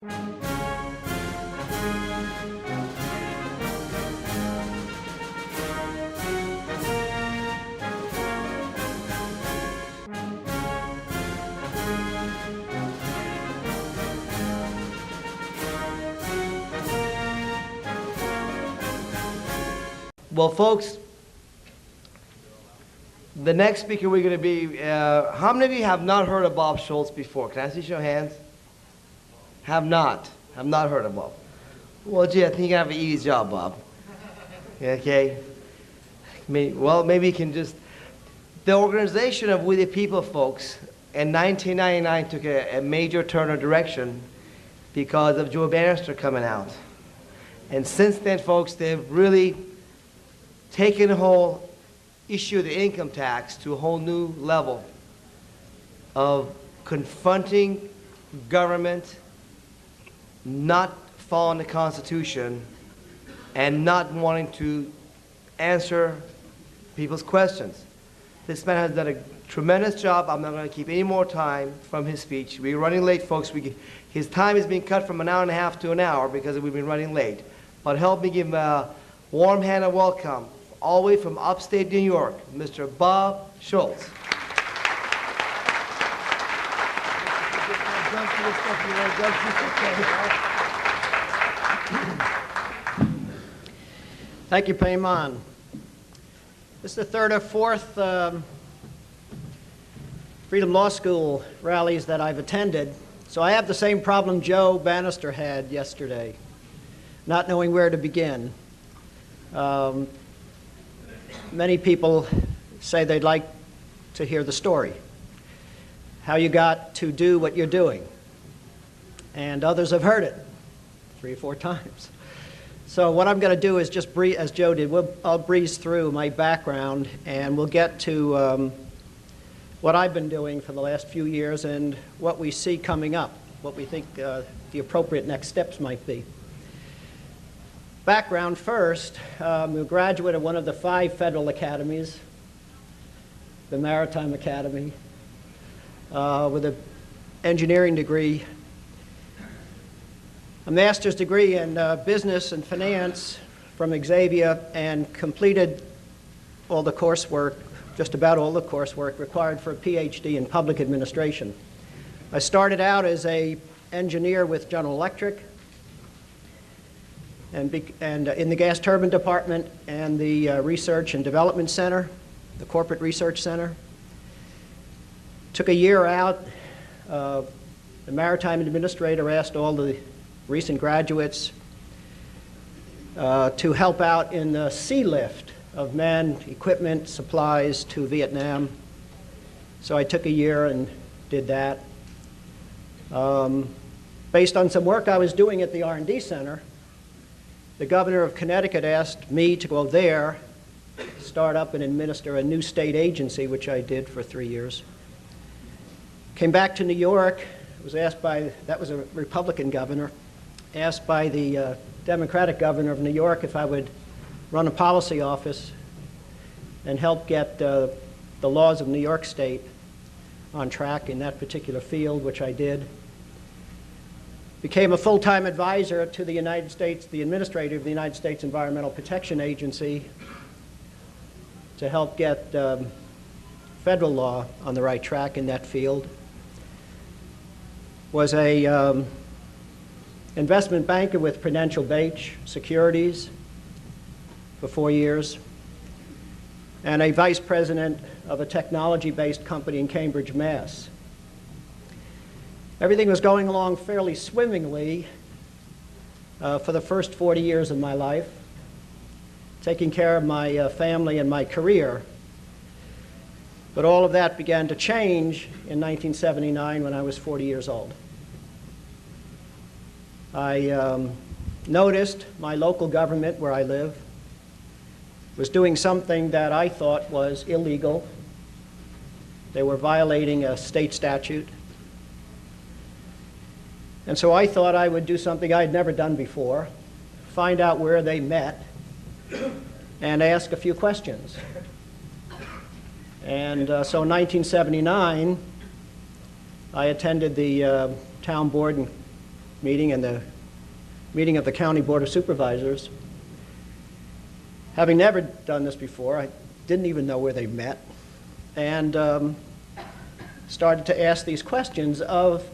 Well, folks, the next speaker we're going to be, how many of you have not heard of Bob Schulz before? Can I see your hands? Have not heard of Bob. Well, gee, I think you have an easy job, Bob. Okay? Maybe you can just, the organization of We the People, folks, in 1999 took a major turn of direction because of Joe Bannister coming out. And since then, folks, they've really taken the whole issue of the income tax to a whole new level of confronting government, not following the Constitution, and not wanting to answer people's questions. This man has done a tremendous job. I'm not going to keep any more time from his speech. We're running late, folks. His time is being cut from an hour and a half to an hour because we've been running late. But help me give him a warm hand of welcome, all the way from upstate New York, Mr. Bob Schulz. Thank you, Payman. This is the third or fourth Freedom Law School rallies that I've attended, so I have the same problem Joe Bannister had yesterday, not knowing where to begin. Many people say they'd like to hear the story, how you got to do what you're doing, and others have heard it 3 or 4 times. So what I'm going to do is just breeze, as Joe did, I'll breeze through my background and we'll get to what I've been doing for the last few years and what we see coming up, what we think the appropriate next steps might be. Background first, I'm a graduate of one of the 5 federal academies, the Maritime Academy, with an engineering degree, a master's degree in business and finance from Xavier, and completed all the coursework, just about all the coursework required for a PhD in public administration. I started out as an engineer with General Electric, and in the gas turbine department and the research and development center, the corporate research center. Took a year out. The maritime administrator asked all the recent graduates to help out in the sea lift of men, equipment, supplies to Vietnam. So I took a year and did that. Based on some work I was doing at the R&D Center, the governor of Connecticut asked me to go there, start up and administer a new state agency, which I did for 3 years. Came back to New York, was asked by, that was a Republican governor, asked by the Democratic governor of New York if I would run a policy office and help get the laws of New York State on track in that particular field, which I did. Became a full-time advisor to the United States, the administrator of the United States Environmental Protection Agency, to help get federal law on the right track in that field. Was a investment banker with Prudential Bache Securities for 4 years, and a vice president of a technology-based company in Cambridge, Mass. Everything was going along fairly swimmingly for the first 40 years of my life, taking care of my family and my career. But all of that began to change in 1979 when I was 40 years old. I noticed my local government where I live was doing something that I thought was illegal. They were violating a state statute. And so I thought I would do something I had never done before, find out where they met, and ask a few questions. And so in 1979, I attended the town board meeting and the meeting of the County Board of Supervisors. Having never done this before, I didn't even know where they met, and started to ask these questions of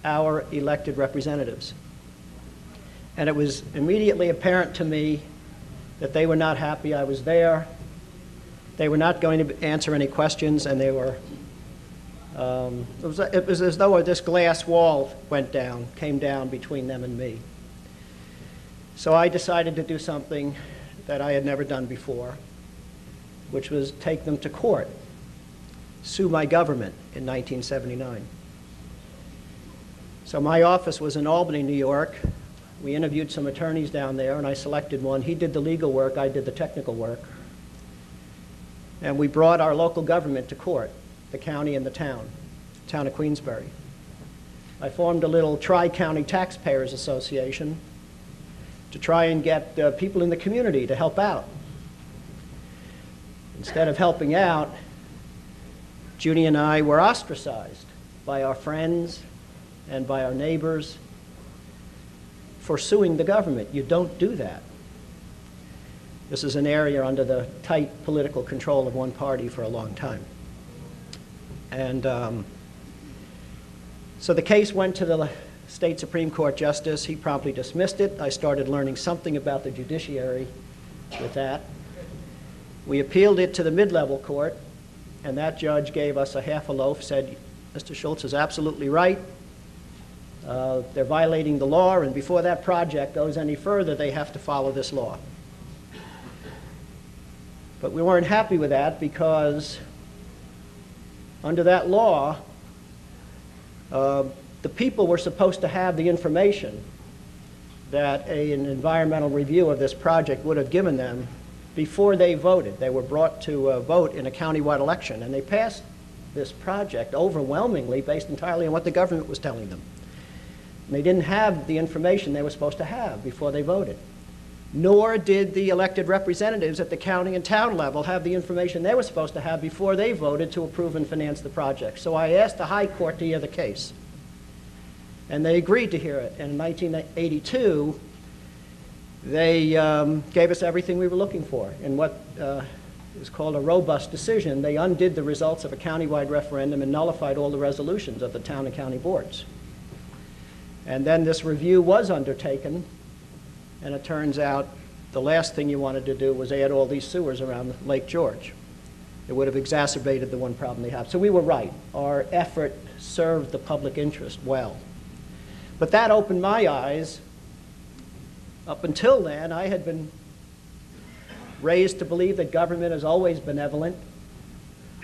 our elected representatives. And it was immediately apparent to me that they were not happy I was there. They were not going to answer any questions, and they were, it was as though this glass wall came down between them and me. So I decided to do something that I had never done before, which was take them to court, sue my government in 1979. So my office was in Albany, New York. We interviewed some attorneys down there, and I selected one. He did the legal work, I did the technical work. And we brought our local government to court, the county and the town of Queensbury. I formed a little Tri-County Taxpayers Association to try and get people in the community to help out. Instead of helping out, Judy and I were ostracized by our friends and by our neighbors for suing the government. You don't do that. This is an area under the tight political control of one party for a long time. And so the case went to the State Supreme Court Justice. He promptly dismissed it. I started learning something about the judiciary with that. We appealed it to the mid-level court, and that judge gave us a half a loaf, said, Mr. Schulz is absolutely right. They're violating the law, and before that project goes any further, they have to follow this law. But we weren't happy with that because under that law, the people were supposed to have the information that an environmental review of this project would have given them before they voted. They were brought to vote in a countywide election, and they passed this project overwhelmingly based entirely on what the government was telling them. And they didn't have the information they were supposed to have before they voted. Nor did the elected representatives at the county and town level have the information they were supposed to have before they voted to approve and finance the project. So I asked the High Court to hear the case, and they agreed to hear it. And in 1982, they gave us everything we were looking for. In what is called a robust decision, they undid the results of a countywide referendum and nullified all the resolutions of the town and county boards. And then this review was undertaken, and it turns out the last thing you wanted to do was add all these sewers around Lake George. It would have exacerbated the one problem they have. So we were right. Our effort served the public interest well. But that opened my eyes. Up until then, I had been raised to believe that government is always benevolent,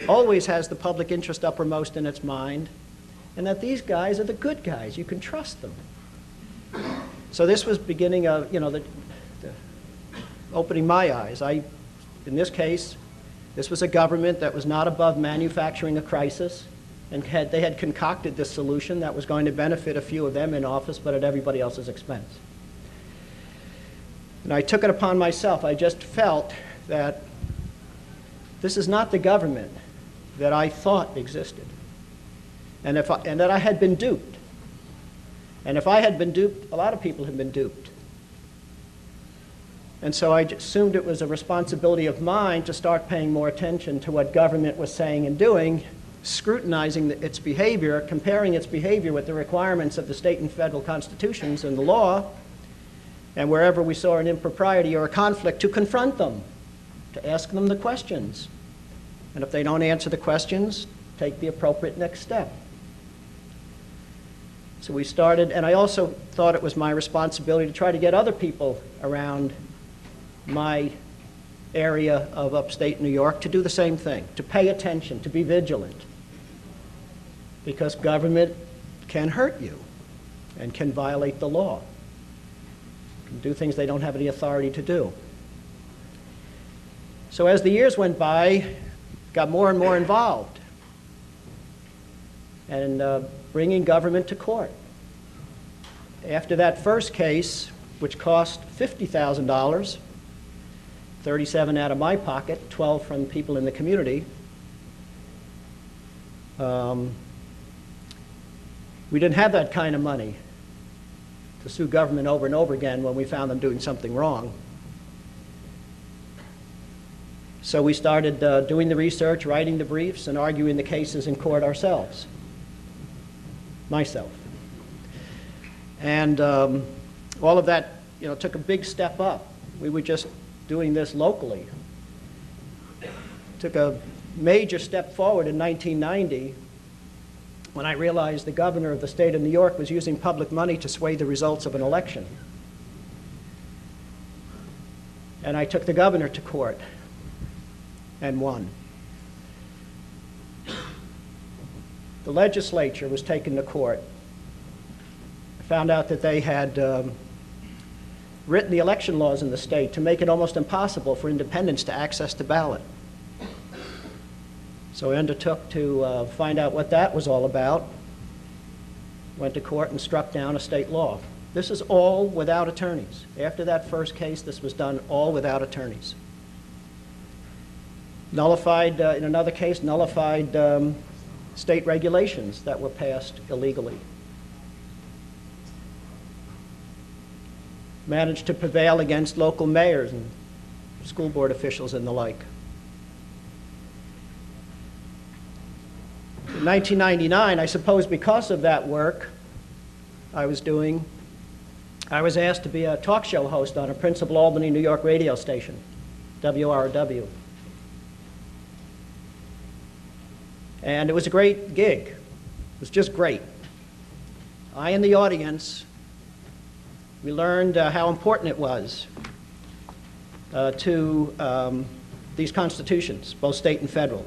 always has the public interest uppermost in its mind, and that these guys are the good guys. You can trust them. So this was beginning of, the opening my eyes. In this case, this was a government that was not above manufacturing a crisis, and they had concocted this solution that was going to benefit a few of them in office, but at everybody else's expense. And I took it upon myself. I just felt that this is not the government that I thought existed, and that I had been duped. And if I had been duped, a lot of people had been duped. And so I assumed it was a responsibility of mine to start paying more attention to what government was saying and doing, scrutinizing its behavior, comparing its behavior with the requirements of the state and federal constitutions and the law, and wherever we saw an impropriety or a conflict, to confront them, to ask them the questions. And if they don't answer the questions, take the appropriate next step. So we started, and I also thought it was my responsibility to try to get other people around my area of upstate New York to do the same thing, to pay attention, to be vigilant. Because government can hurt you and can violate the law, can do things they don't have any authority to do. So as the years went by, got more and more involved and bringing government to court. After that first case, which cost $50,000, 37 out of my pocket, 12 from people in the community, we didn't have that kind of money to sue government over and over again when we found them doing something wrong. So we started doing the research, writing the briefs, and arguing the cases in court ourselves. Myself. And all of that, took a big step up. We were just doing this locally. Took a major step forward in 1990 when I realized the governor of the state of New York was using public money to sway the results of an election. And I took the governor to court and won. The legislature was taken to court. I found out that they had written the election laws in the state to make it almost impossible for independents to access the ballot. So I undertook to find out what that was all about. Went to court and struck down a state law. This is all without attorneys. After that first case, this was done all without attorneys. Nullified, in another case, nullified state regulations that were passed illegally. Managed to prevail against local mayors and school board officials and the like. In 1999, I suppose because of that work I was doing, I was asked to be a talk show host on a Principal Albany, New York radio station, WRW. And it was a great gig. It was just great. I and the audience, we learned how important it was to these constitutions, both state and federal.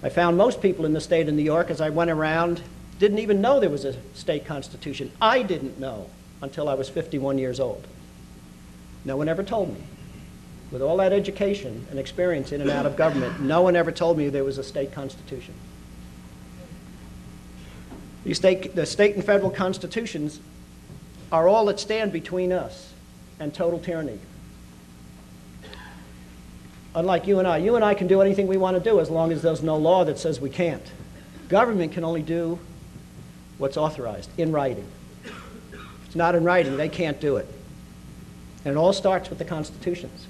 I found most people in the state of New York, as I went around, didn't even know there was a state constitution. I didn't know until I was 51 years old. No one ever told me. With all that education and experience in and out of government, no one ever told me there was a state constitution. The state and federal constitutions are all that stand between us and total tyranny. Unlike you and I can do anything we want to do as long as there's no law that says we can't. Government can only do what's authorized in writing. If it's not in writing, they can't do it. And it all starts with the constitutions.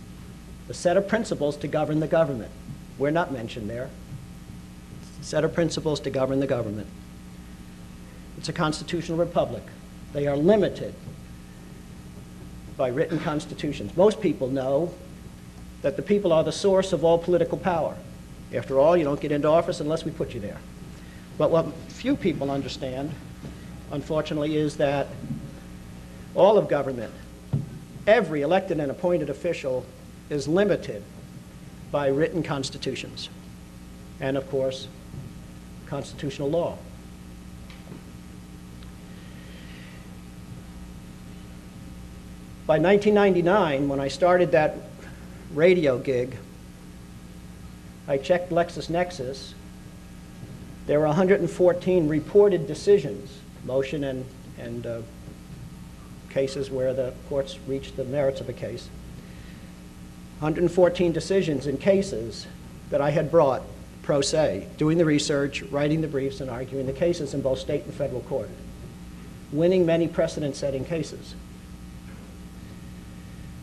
The set of principles to govern the government. We're not mentioned there. It's a set of principles to govern the government. It's a constitutional republic. They are limited by written constitutions. Most people know that the people are the source of all political power. After all, you don't get into office unless we put you there. But what few people understand, unfortunately, is that all of government, every elected and appointed official, is limited by written constitutions and, of course, constitutional law. By 1999, when I started that radio gig, I checked LexisNexis. There were 114 reported decisions, motion and cases where the courts reached the merits of a case. 114 decisions in cases that I had brought pro se, doing the research, writing the briefs, and arguing the cases in both state and federal court, winning many precedent-setting cases.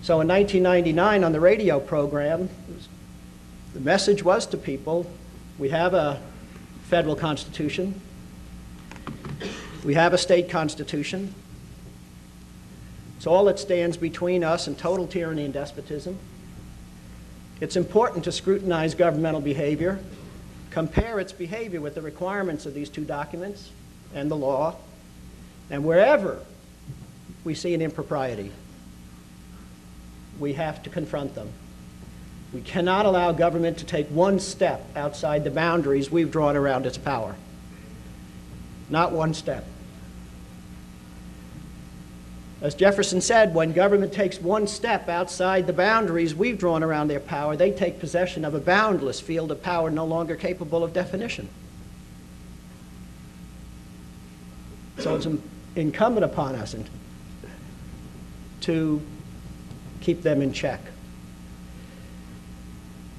So in 1999 on the radio program, the message was to people, we have a federal constitution, we have a state constitution. It's all that stands between us and total tyranny and despotism. It's important to scrutinize governmental behavior, compare its behavior with the requirements of these two documents and the law, and wherever we see an impropriety, we have to confront them. We cannot allow government to take one step outside the boundaries we've drawn around its power. Not one step. As Jefferson said, when government takes one step outside the boundaries we've drawn around their power, they take possession of a boundless field of power no longer capable of definition. So it's incumbent upon us to keep them in check.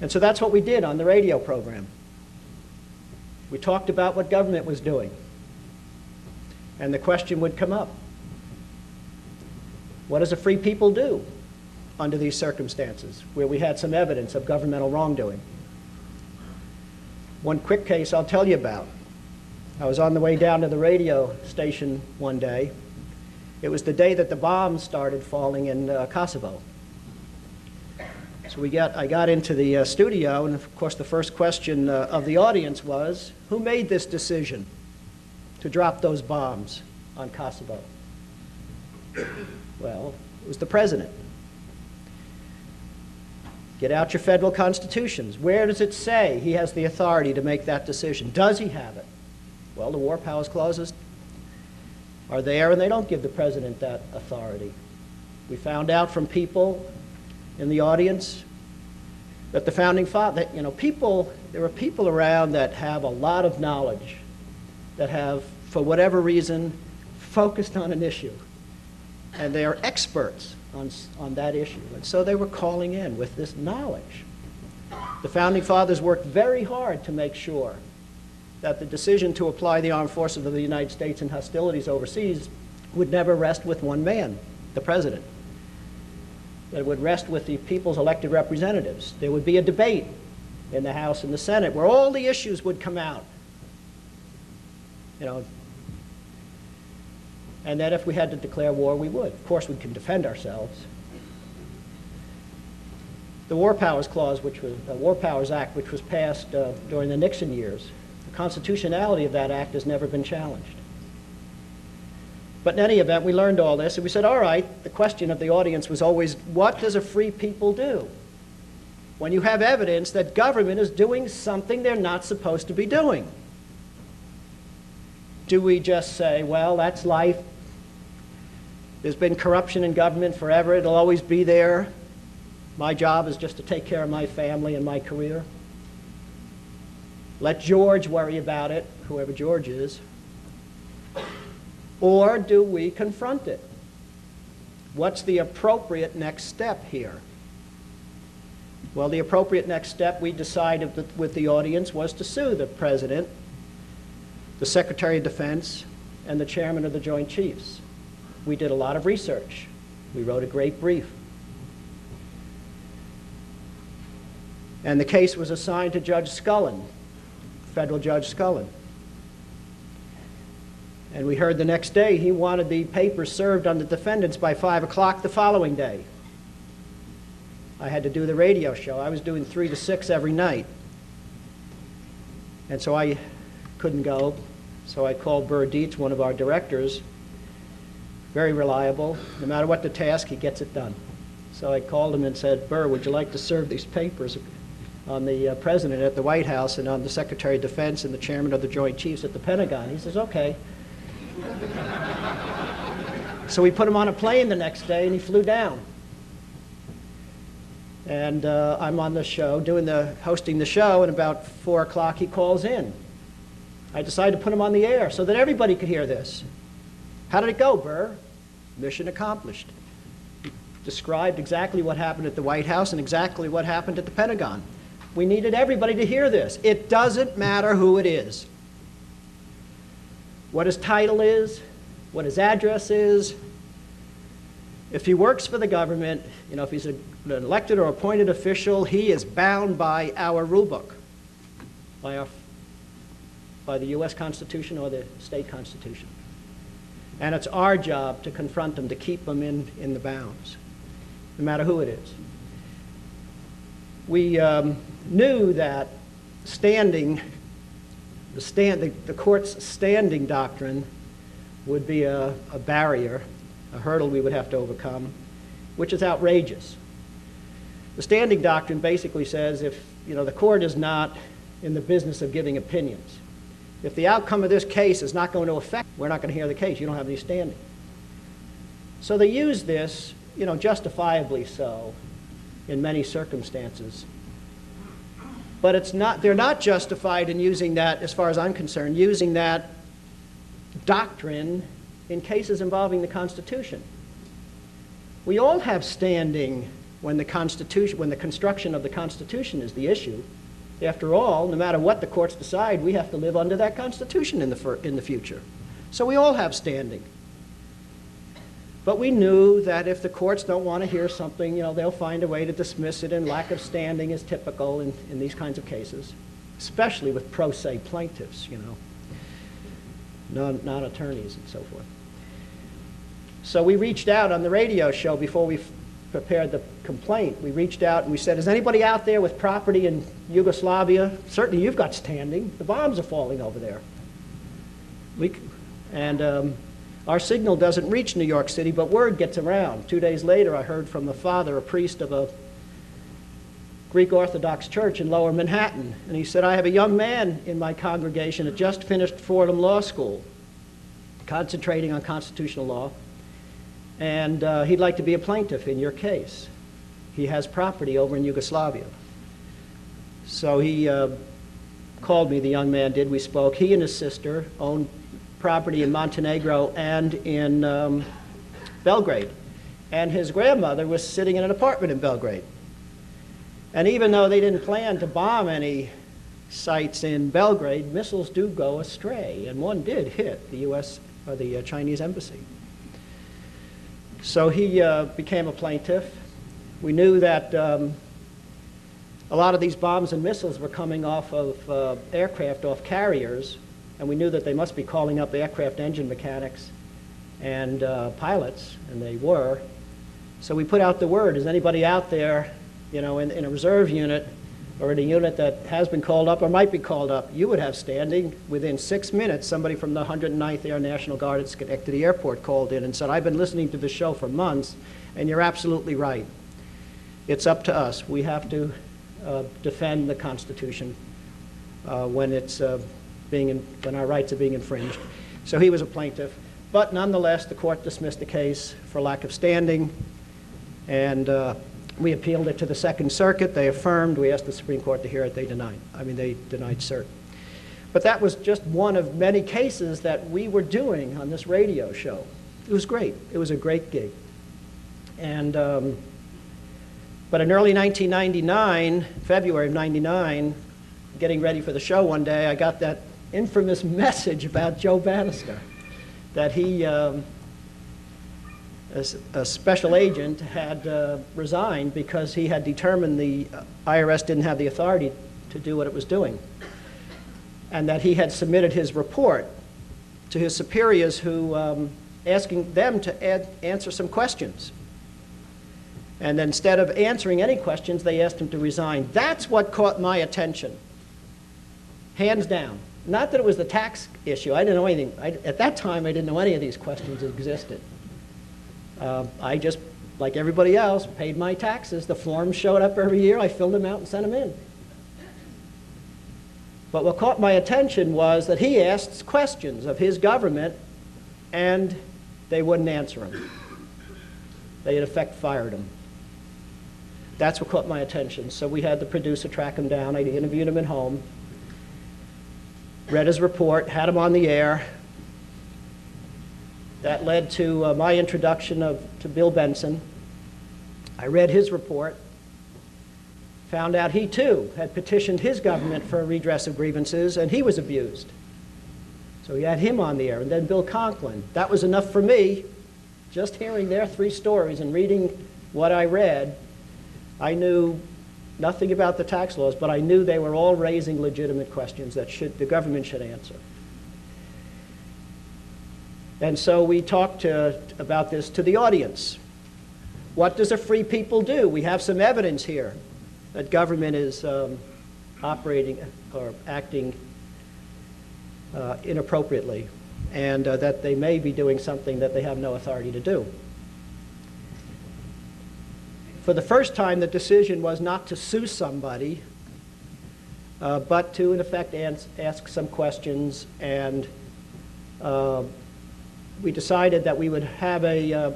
And so that's what we did on the radio program. We talked about what government was doing. And the question would come up, What does a free people do under these circumstances where we had some evidence of governmental wrongdoing? One quick case I'll tell you about. I was on the way down to the radio station one day. It was the day that the bombs started falling in Kosovo. So I got into the studio, and of course the first question of the audience was, who made this decision to drop those bombs on Kosovo? Well, it was the president. Get out your federal constitutions. Where does it say he has the authority to make that decision? Does he have it? Well, the War Powers Clauses are there, and they don't give the president that authority. We found out from people in the audience that the founding father, there are people around that have a lot of knowledge, that have, for whatever reason, focused on an issue, and they are experts on that issue. And so they were calling in with this knowledge. The founding fathers worked very hard to make sure that the decision to apply the armed forces of the United States in hostilities overseas would never rest with one man, the president. It would rest with the people's elected representatives. There would be a debate in the House and the Senate where all the issues would come out. And that if we had to declare war, we would. Of course, we can defend ourselves. The War Powers Clause, the War Powers Act, which was passed during the Nixon years, the constitutionality of that act has never been challenged. But in any event, we learned all this, and we said, all right, the question of the audience was always, what does a free people do when you have evidence that government is doing something they're not supposed to be doing? Do we just say, well, that's life. There's been corruption in government forever. It'll always be there. My job is just to take care of my family and my career. Let George worry about it, whoever George is. Or do we confront it? What's the appropriate next step here? Well, the appropriate next step we decided with the audience was to sue the president, the Secretary of Defense, and the chairman of the Joint Chiefs. We did a lot of research. We wrote a great brief. And the case was assigned to Judge Scullin, Federal Judge Scullin. And we heard the next day he wanted the papers served on the defendants by 5 o'clock the following day. I had to do the radio show. I was doing 3 to 6 every night. And so I couldn't go. So I called Burr Dietz, one of our directors, very reliable. No matter what the task, he gets it done. So I called him and said, Burr, would you like to serve these papers on the president at the White House and on the Secretary of Defense and the chairman of the Joint Chiefs at the Pentagon? He says, okay. So we put him on a plane the next day, and he flew down. And I'm on the show, hosting the show, and about 4 o'clock he calls in. I decided to put him on the air so that everybody could hear this. How did it go, Burr? Mission accomplished. He described exactly what happened at the White House and exactly what happened at the Pentagon. We needed everybody to hear this. It doesn't matter who it is. What his title is, what his address is. If he works for the government, if he's an elected or appointed official, he is bound by our rule book, by the U.S. Constitution or the state constitution. And it's our job to confront them, to keep them in the bounds, no matter who it is. We knew that the court's standing doctrine would be a barrier, a hurdle we would have to overcome, which is outrageous. The standing doctrine basically says if the court is not in the business of giving opinions, if the outcome of this case is not going to affect, we're not going to hear the case. You don't have any standing. So they use this, justifiably so, in many circumstances. But they're not justified in using that, as far as I'm concerned, using that doctrine in cases involving the Constitution. We all have standing when the construction of the Constitution is the issue. After all, no matter what the courts decide, we have to live under that Constitution in the future. So we all have standing. But we knew that if the courts don't want to hear something, they'll find a way to dismiss it, and lack of standing is typical in these kinds of cases, especially with pro se plaintiffs, non-attorneys and so forth. So we reached out on the radio show before we prepared the complaint. We reached out and we said, is anybody out there with property in Yugoslavia? Certainly you've got standing. The bombs are falling over there. Our signal doesn't reach New York City, but word gets around. 2 days later, I heard from the father, a priest of a Greek Orthodox church in Lower Manhattan. And he said, I have a young man in my congregation that just finished Fordham Law School, concentrating on constitutional law. And he'd like to be a plaintiff in your case. He has property over in Yugoslavia. So he called me, the young man did. We spoke. He and his sister owned property in Montenegro and in Belgrade. And his grandmother was sitting in an apartment in Belgrade. And even though they didn't plan to bomb any sites in Belgrade, missiles do go astray. And one did hit the U.S. or the Chinese embassy. So he became a plaintiff. We knew that a lot of these bombs and missiles were coming off of aircraft, off carriers, and we knew that they must be calling up aircraft engine mechanics and pilots, and they were. So we put out the word, is anybody out there, in a reserve unit or in a unit that has been called up or might be called up? You would have standing. Within 6 minutes, somebody from the 109th Air National Guard at Schenectady Airport called in and said, I've been listening to the show for months, and you're absolutely right. It's up to us. We have to defend the Constitution when when our rights are being infringed. So he was a plaintiff. But nonetheless, the court dismissed the case for lack of standing, and we appealed it to the Second Circuit. They affirmed. We asked the Supreme Court to hear it. They denied cert. But that was just one of many cases that we were doing on this radio show. It was great. It was a great gig. And but in early 1999, February of 99, getting ready for the show one day, I got that infamous message about Joe Bannister, that he, as a special agent, had resigned because he had determined the IRS didn't have the authority to do what it was doing, and that he had submitted his report to his superiors, who asking them to answer some questions. And instead of answering any questions, they asked him to resign. That's what caught my attention, hands down. Not that it was the tax issue. I didn't know anything. At that time, I didn't know any of these questions existed. I just, like everybody else, paid my taxes. The forms showed up every year. I filled them out and sent them in. But what caught my attention was that he asked questions of his government, and they wouldn't answer him. They, in effect, fired him. That's what caught my attention. So we had the producer track him down. I interviewed him at home, read his report, had him on the air. That led to my introduction to Bill Benson. I read his report, found out he too had petitioned his government for a redress of grievances, and he was abused. So we had him on the air, and then Bill Conklin. That was enough for me. Just hearing their 3 stories and reading what I read, I knew nothing about the tax laws, but I knew they were all raising legitimate questions that the government should answer. And so we talked about this to the audience. What does a free people do? We have some evidence here that government is operating or acting inappropriately, and that they may be doing something that they have no authority to do. For the first time, the decision was not to sue somebody, but to, in effect, ask some questions, and we decided that we would have an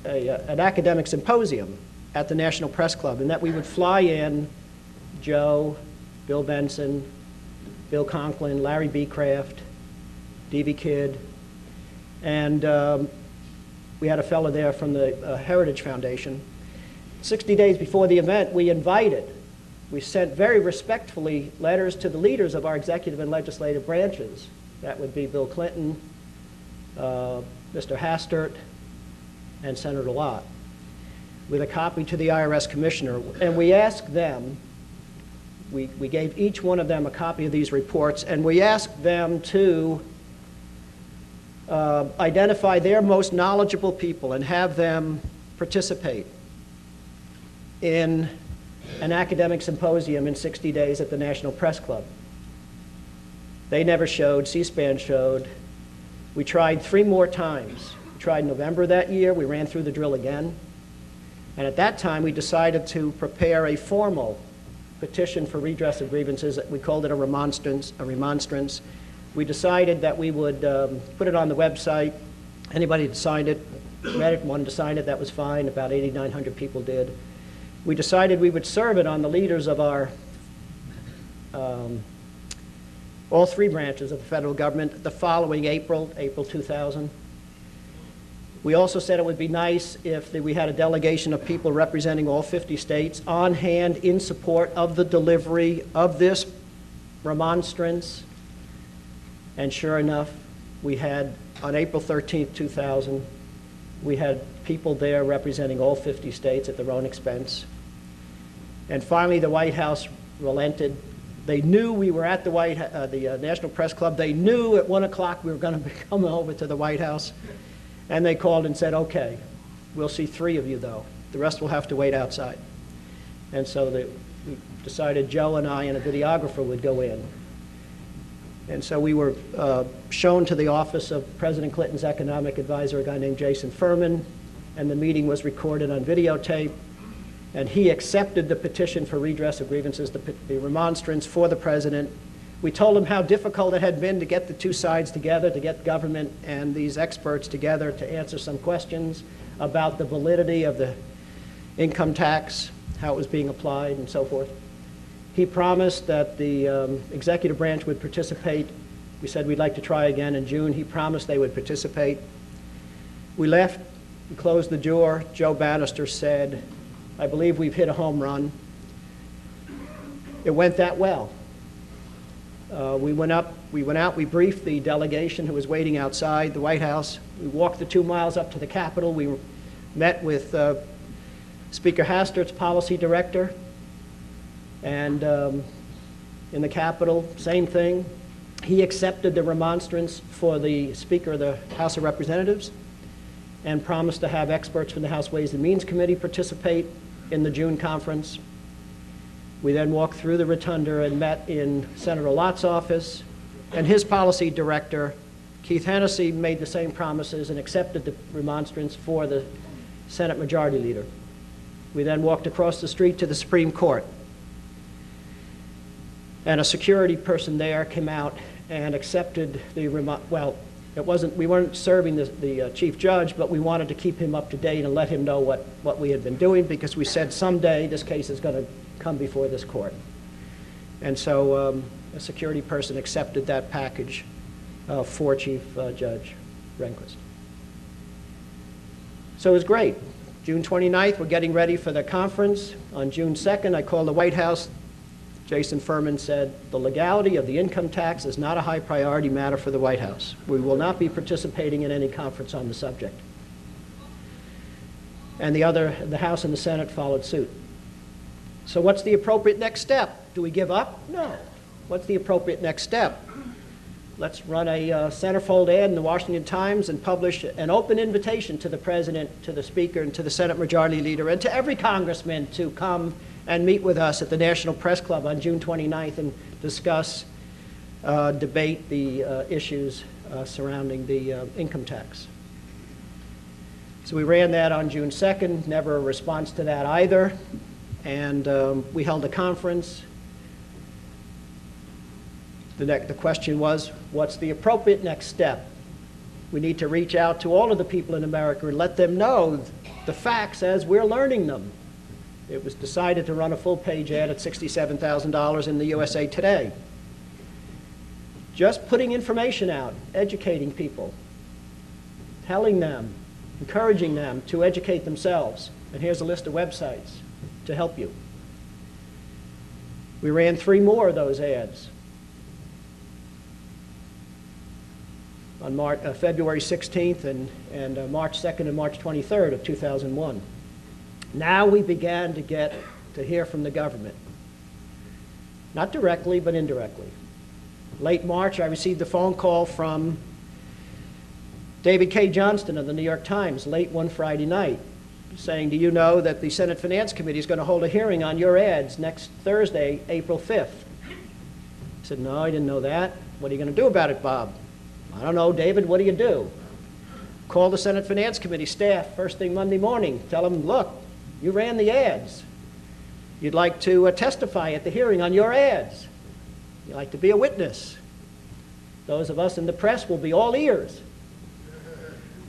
academic symposium at the National Press Club, and that we would fly in Joe, Bill Benson, Bill Conklin, Larry Beecraft, D.B. Kidd, and we had a fellow there from the Heritage Foundation. 60 days before the event, we sent very respectfully letters to the leaders of our executive and legislative branches. That would be Bill Clinton, Mr. Hastert, and Senator Lott with a copy to the IRS commissioner. And we asked them, we gave each one of them a copy of these reports, and we asked them to identify their most knowledgeable people and have them participate in an academic symposium in 60 days at the National Press Club. They never showed, C-SPAN showed. We tried 3 more times. We tried November that year, we ran through the drill again. And at that time, we decided to prepare a formal petition for redress of grievances. We called it a remonstrance. We decided that we would put it on the website. Anybody that signed it, read it, wanted to sign it, that was fine. About 8,900 people did. We decided we would serve it on the leaders of our all 3 branches of the federal government the following April 2000. We also said it would be nice if we had a delegation of people representing all 50 states on hand in support of the delivery of this remonstrance. And sure enough, we had, on April 13th, 2000, we had people there representing all 50 states at their own expense. And finally, the White House relented. They knew we were at the National Press Club. They knew at 1 o'clock we were going to come over to the White House. And they called and said, okay, we'll see 3 of you, though. The rest will have to wait outside. And so we decided Joe and I and a videographer would go in. And so we were shown to the office of President Clinton's economic advisor, a guy named Jason Furman, and the meeting was recorded on videotape. And he accepted the petition for redress of grievances, the remonstrance for the president. We told him how difficult it had been to get the 2 sides together, to get government and these experts together to answer some questions about the validity of the income tax, how it was being applied, and so forth. He promised that the executive branch would participate. We said we'd like to try again in June. He promised they would participate. We left, we closed the door. Joe Bannister said, I believe we've hit a home run. It went that well. We went out, we briefed the delegation who was waiting outside the White House. We walked the 2 miles up to the Capitol. We met with Speaker Hastert's policy director. And in the Capitol, same thing. He accepted the remonstrance for the Speaker of the House of Representatives and promised to have experts from the House Ways and Means Committee participate in the June conference. We then walked through the rotunda and met in Senator Lott's office, and his policy director, Keith Hennessy, made the same promises and accepted the remonstrance for the Senate Majority Leader. We then walked across the street to the Supreme Court, and a security person there came out and accepted the we weren't serving the chief judge, but we wanted to keep him up to date and let him know what we had been doing, because we said someday this case is going to come before this court. And so a security person accepted that package for Chief Judge Rehnquist. So it was great. June 29th, we're getting ready for the conference. On June 2nd, I called the White House. Jason Furman said, the legality of the income tax is not a high priority matter for the White House. We will not be participating in any conference on the subject. And the House and the Senate followed suit. So what's the appropriate next step? Do we give up? No. What's the appropriate next step? Let's run a centerfold ad in the Washington Times and publish an open invitation to the President, to the Speaker, and to the Senate Majority Leader, and to every congressman to come and meet with us at the National Press Club on June 29th and discuss, debate the issues surrounding the income tax. So we ran that on June 2nd, never a response to that either. And we held a conference. The question was, what's the appropriate next step? We need to reach out to all of the people in America and let them know the facts as we're learning them. It was decided to run a full-page ad at $67,000 in the USA Today. Just putting information out, educating people, telling them, encouraging them to educate themselves. And here's a list of websites to help you. We ran 3 more of those ads. on February 16th and March 2nd and March 23rd of 2001. Now we began to get to hear from the government. Not directly, but indirectly. Late March, I received a phone call from David K. Johnston of the New York Times late one Friday night, saying, do you know that the Senate Finance Committee is going to hold a hearing on your ads next Thursday, April 5th? I said, no, I didn't know that. What are you going to do about it, Bob? I don't know, David, what do you do? Call the Senate Finance Committee staff first thing Monday morning. Tell them, look, you ran the ads. You'd like to testify at the hearing on your ads. You'd like to be a witness. Those of us in the press will be all ears.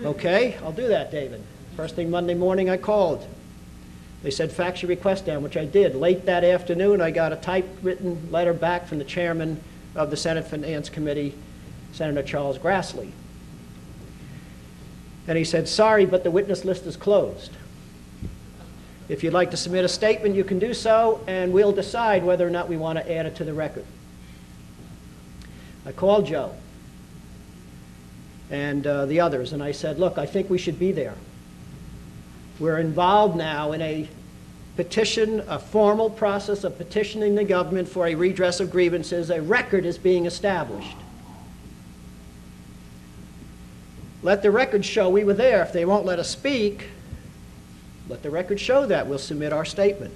Okay, I'll do that, David. First thing Monday morning, I called. They said, fax your request down, which I did. Late that afternoon, I got a typewritten letter back from the chairman of the Senate Finance Committee, Senator Charles Grassley. And he said, sorry, but the witness list is closed. If you'd like to submit a statement, you can do so, and we'll decide whether or not we want to add it to the record. I called Joe and the others, and I said, look, I think we should be there. We're involved now in a petition, a formal process of petitioning the government for a redress of grievances. A record is being established. Let the record show we were there. If they won't let us speak, let the record show that. We'll submit our statement.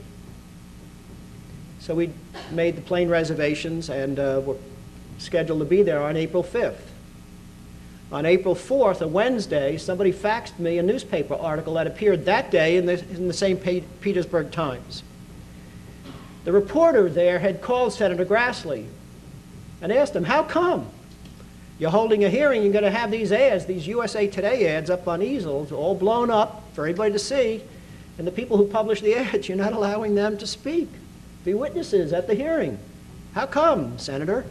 So we made the plane reservations and were scheduled to be there on April 5th. On April 4th, a Wednesday, somebody faxed me a newspaper article that appeared that day in the St. Petersburg Times. The reporter there had called Senator Grassley and asked him, how come? You're holding a hearing, you're going to have these ads, these USA Today ads up on easels, all blown up for everybody to see, and the people who publish the ads, you're not allowing them to speak, be witnesses at the hearing. How come, Senator?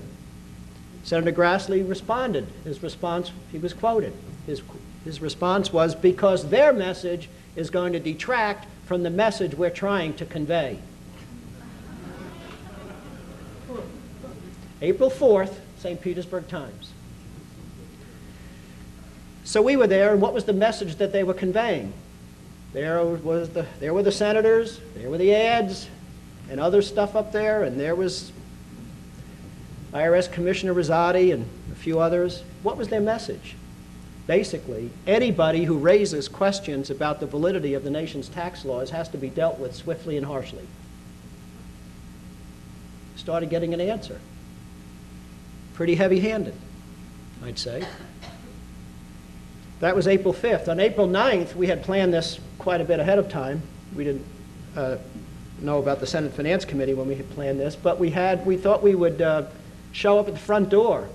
Senator Grassley responded. His response, he was quoted. His response was, because their message is going to detract from the message we're trying to convey. April 4th, St. Petersburg Times. So we were there, and what was the message that they were conveying? There were the senators, there were the ads, and other stuff up there, and there was IRS Commissioner Rosati and a few others. What was their message? Basically, anybody who raises questions about the validity of the nation's tax laws has to be dealt with swiftly and harshly. Started getting an answer. Pretty heavy-handed, I'd say. That was April 5th. On April 9th, we had planned this quite a bit ahead of time. We didn't know about the Senate Finance Committee when we had planned this, but we thought we would show up at the front door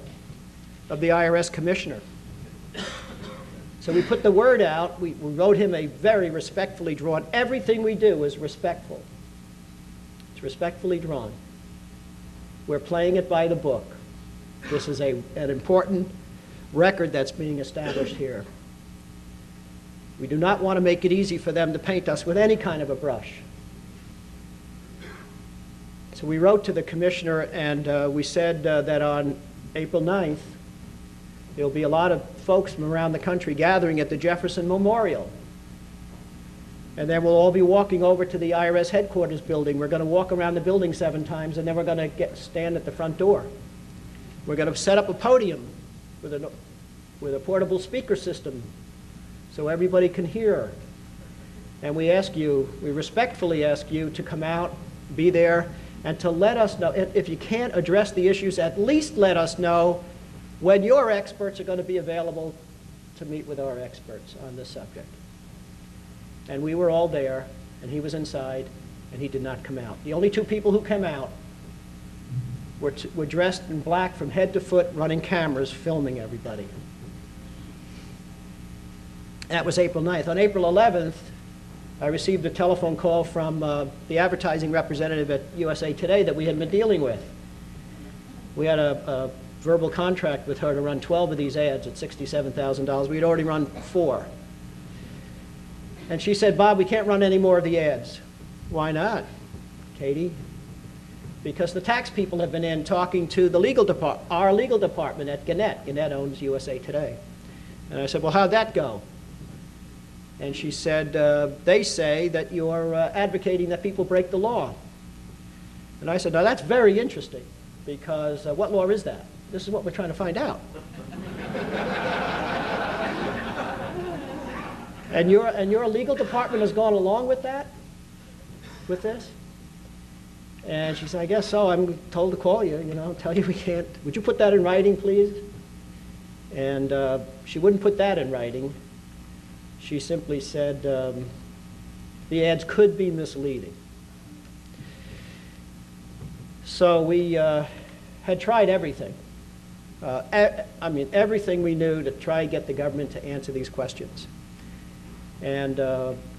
of the IRS commissioner. So we put the word out. We wrote him a very respectfully drawn. Everything we do is respectful. It's respectfully drawn. We're playing it by the book. This is an important record that's being established here. We do not want to make it easy for them to paint us with any kind of a brush. So we wrote to the commissioner, and we said that on April 9th, there will be a lot of folks from around the country gathering at the Jefferson Memorial. And then we'll all be walking over to the IRS headquarters building. We're going to walk around the building 7 times, and then we're going to stand at the front door. We're going to set up a podium with a portable speaker system so everybody can hear. And we respectfully ask you to come out, be there, and to let us know. If you can't address the issues, at least let us know when your experts are going to be available to meet with our experts on this subject. And we were all there, and he was inside, and he did not come out. The only 2 people who came out were dressed in black from head to foot, running cameras, filming everybody. That was April 9th. On April 11th, I received a telephone call from the advertising representative at USA Today that we had been dealing with. We had a verbal contract with her to run 12 of these ads at $67,000. We had already run 4. And she said, Bob, we can't run any more of the ads. Why not, Katie? because the tax people have been in talking to the legal department, our legal department at Gannett. Gannett owns USA Today. And I said, well, how'd that go? And she said, they say that you're advocating that people break the law. And I said, now that's very interesting, because what law is that? This is what we're trying to find out. And your legal department has gone along with that? With this? And she said, I guess so. I'm told to call you, tell you we can't. Would you put that in writing, please? And she wouldn't put that in writing. She simply said, the ads could be misleading. So we had tried everything. Everything we knew to try and get the government to answer these questions. And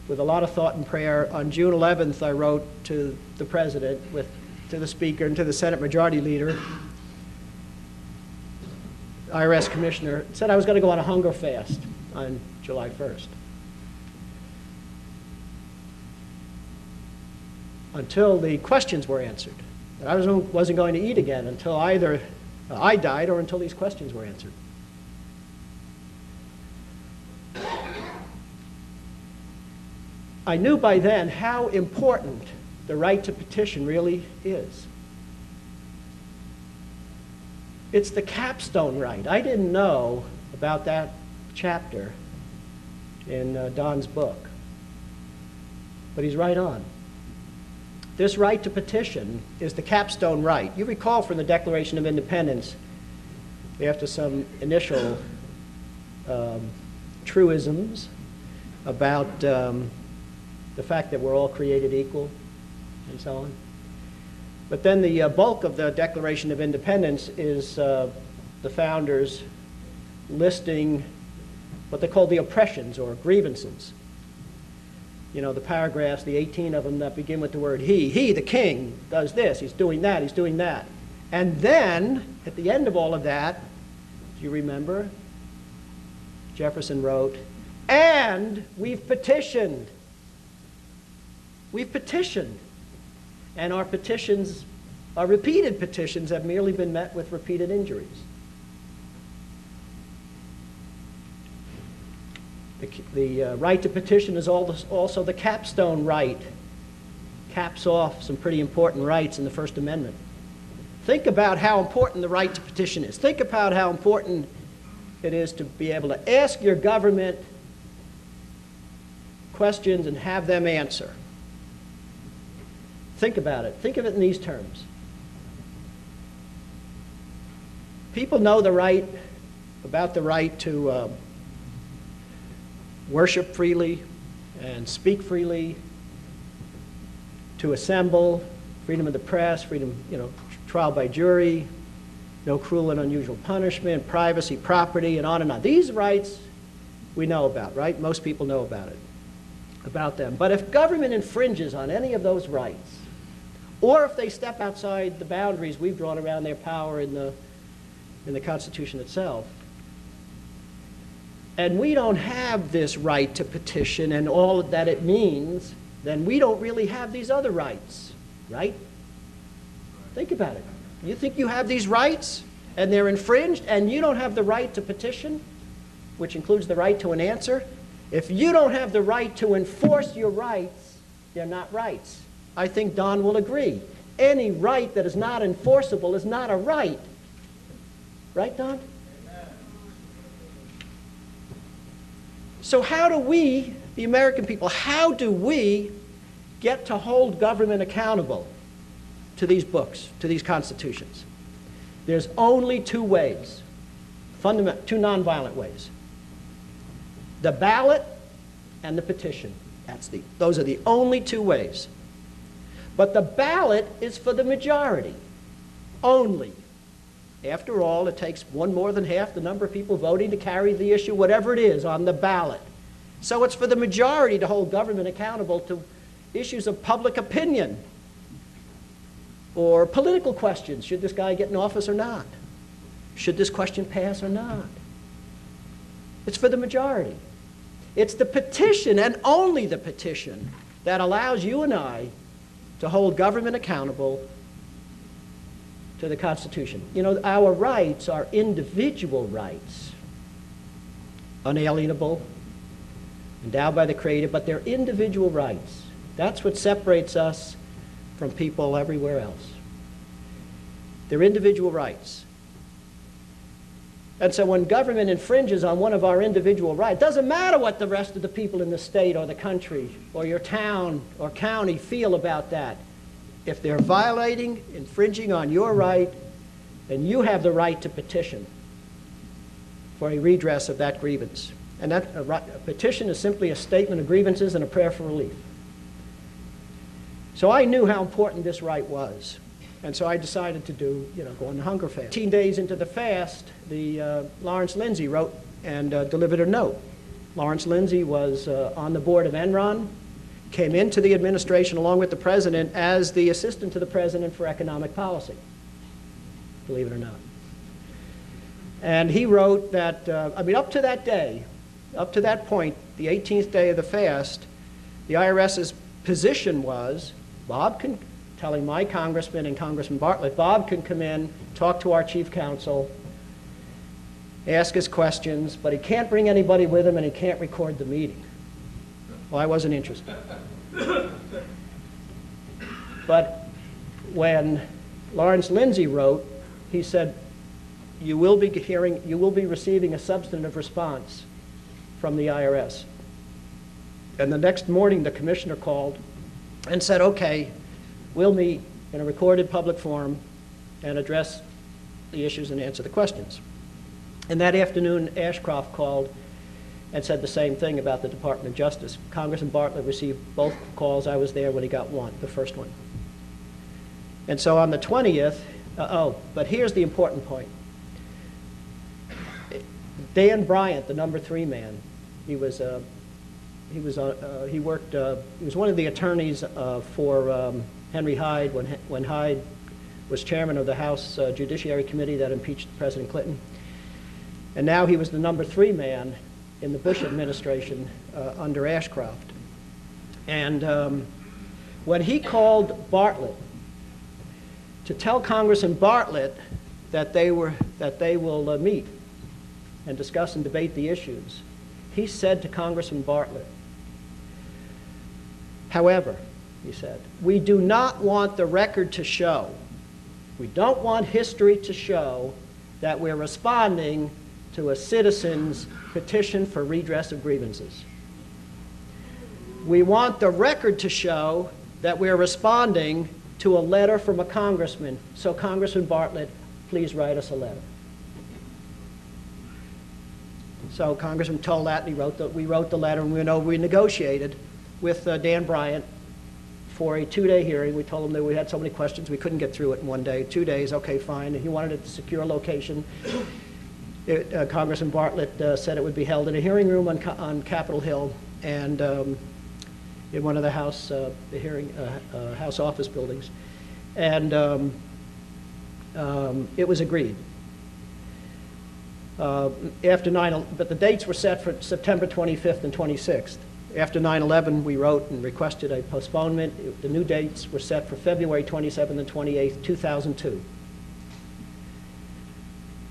with a lot of thought and prayer, on June 11th, I wrote to the President, to the Speaker, and to the Senate Majority Leader, IRS Commissioner, said I was going to go on a hunger fast on July 1st. Until the questions were answered. And I wasn't going to eat again until either I died or until these questions were answered. I knew by then how important the right to petition really is. It's the capstone right. I didn't know about that chapter in Don's book, but he's right on. This right to petition is the capstone right. You recall from the Declaration of Independence, after some initial truisms about the fact that we're all created equal and so on. But then the bulk of the Declaration of Independence is the founders listing what they call the oppressions or grievances. The paragraphs, the 18 of them that begin with the word he. He, the king, does this, he's doing that, he's doing that. And then, at the end of all of that, do you remember? Jefferson wrote, and we've petitioned. We've petitioned. And our petitions, our repeated petitions, have merely been met with repeated injuries. The right to petition is also the capstone right. Caps off some pretty important rights in the First Amendment. Think about how important the right to petition is. Think about how important it is to be able to ask your government questions and have them answer. Think about it. Think of it in these terms. People know about the right to worship freely and speak freely, to assemble, freedom of the press, freedom, trial by jury, no cruel and unusual punishment, privacy, property, and on and on. These rights we know about, right? Most people know about them. But if government infringes on any of those rights, or if they step outside the boundaries we've drawn around their power in the Constitution itself, and we don't have this right to petition and all that it means, then we don't really have these other rights, right? Think about it. You think you have these rights and they're infringed and you don't have the right to petition, which includes the right to an answer? If you don't have the right to enforce your rights, they're not rights. I think Don will agree. Any right that is not enforceable is not a right. Right, Don? So how do we, the American people, how do we get to hold government accountable to these books, to these constitutions? There's only two ways, two nonviolent ways. The ballot and the petition. Those are the only two ways. But the ballot is for the majority only. After all, it takes one more than half the number of people voting to carry the issue, whatever it is, on the ballot. So it's for the majority to hold government accountable to issues of public opinion or political questions. Should this guy get in office or not? Should this question pass or not? It's for the majority. It's the petition, and only the petition, that allows you and I to hold government accountable to the Constitution. You know, our rights are individual rights, unalienable, endowed by the Creator, but they're individual rights. That's what separates us from people everywhere else. They're individual rights. And so when government infringes on one of our individual rights, it doesn't matter what the rest of the people in the state or the country or your town or county feel about that. If they're violating, infringing on your right, then you have the right to petition for a redress of that grievance. And that a petition is simply a statement of grievances and a prayer for relief. So I knew how important this right was. And so I decided to go on the hunger fast. 18 days into the fast, Lawrence Lindsay wrote and delivered a note. Lawrence Lindsay was on the board of Enron, came into the administration along with the president as the assistant to the president for economic policy, believe it or not. And he wrote that, up to that day, up to that point, the 18th day of the fast, the IRS's position was, telling my congressman and Congressman Bartlett, Bob can come in, talk to our chief counsel, ask his questions, but he can't bring anybody with him and he can't record the meeting. Well, I wasn't interested. But when Lawrence Lindsay wrote, he said, you will be receiving a substantive response from the IRS. And the next morning, the commissioner called and said, okay, we'll meet in a recorded public forum and address the issues and answer the questions. And that afternoon, Ashcroft called and said the same thing about the Department of Justice. Congressman Bartlett received both calls. I was there when he got one, the first one. And so on the 20th, but here's the important point. Dan Bryant, the number 3 man, he was one of the attorneys for Henry Hyde when Hyde was chairman of the House Judiciary Committee that impeached President Clinton. And now he was the number 3 man in the Bush administration under Ashcroft. And when he called Bartlett to tell Congressman Bartlett that they will meet and discuss and debate the issues, he said to Congressman Bartlett, however, he said, we do not want the record to show, we don't want history to show that we're responding to a citizen's petition for redress of grievances. We want the record to show that we're responding to a letter from a congressman. So Congressman Bartlett, please write us a letter. So Congressman told that, and we wrote the letter, and we negotiated with Dan Bryant for a 2-day hearing. We told him that we had so many questions we couldn't get through it in one day. 2 days, okay, fine. And he wanted a secure location. Congressman Bartlett said it would be held in a hearing room on Capitol Hill and in one of the House House office buildings, and it was agreed. But the dates were set for September 25th and 26th. After 9/11, we wrote and requested a postponement. The new dates were set for February 27th and 28th, 2002.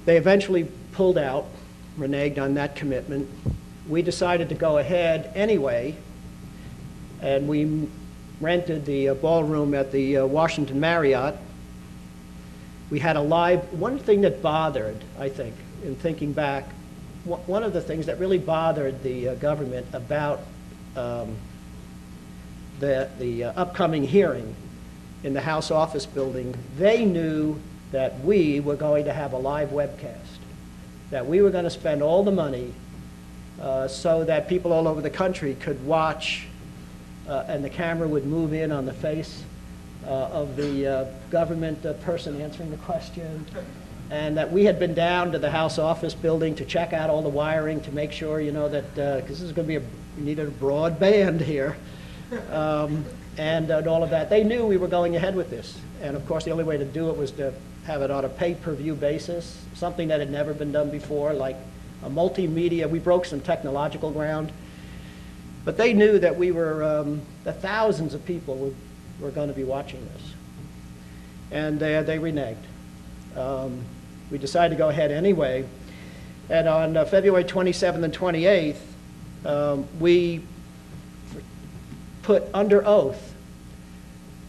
They eventually pulled out, reneged on that commitment. We decided to go ahead anyway, and we rented the ballroom at the Washington Marriott. We had a live, one thing that bothered, I think, in thinking back, one of the things that really bothered the government about the upcoming hearing in the House office building, they knew that we were going to have a live webcast, that we were going to spend all the money so that people all over the country could watch, and the camera would move in on the face of the government person answering the question, and that we had been down to the House office building to check out all the wiring to make sure, that, because this is going to be we needed a broadband here, and all of that. They knew we were going ahead with this, and of course the only way to do it was to have it on a pay-per-view basis, something that had never been done before, like a multimedia. We broke some technological ground, but they knew that we were, that thousands of people were going to be watching this, and they reneged. We decided to go ahead anyway. And on February 27th and 28th, we put under oath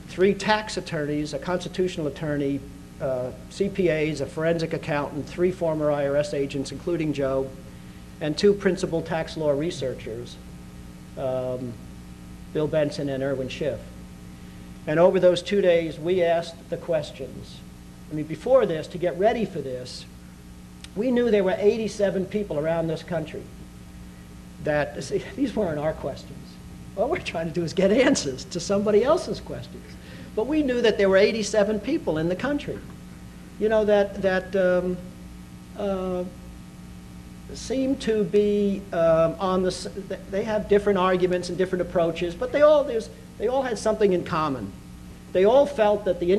3 tax attorneys, a constitutional attorney, CPAs, a forensic accountant, 3 former IRS agents, including Joe, and 2 principal tax law researchers, Bill Benson and Erwin Schiff. And over those 2 days, we asked the questions. I mean, before this, to get ready for this, we knew there were 87 people around this country that, see, these weren't our questions. All we're trying to do is get answers to somebody else's questions. But we knew that there were 87 people in the country, you know, that seem to be on the, they have different arguments and different approaches, but they all had something in common. They all felt that the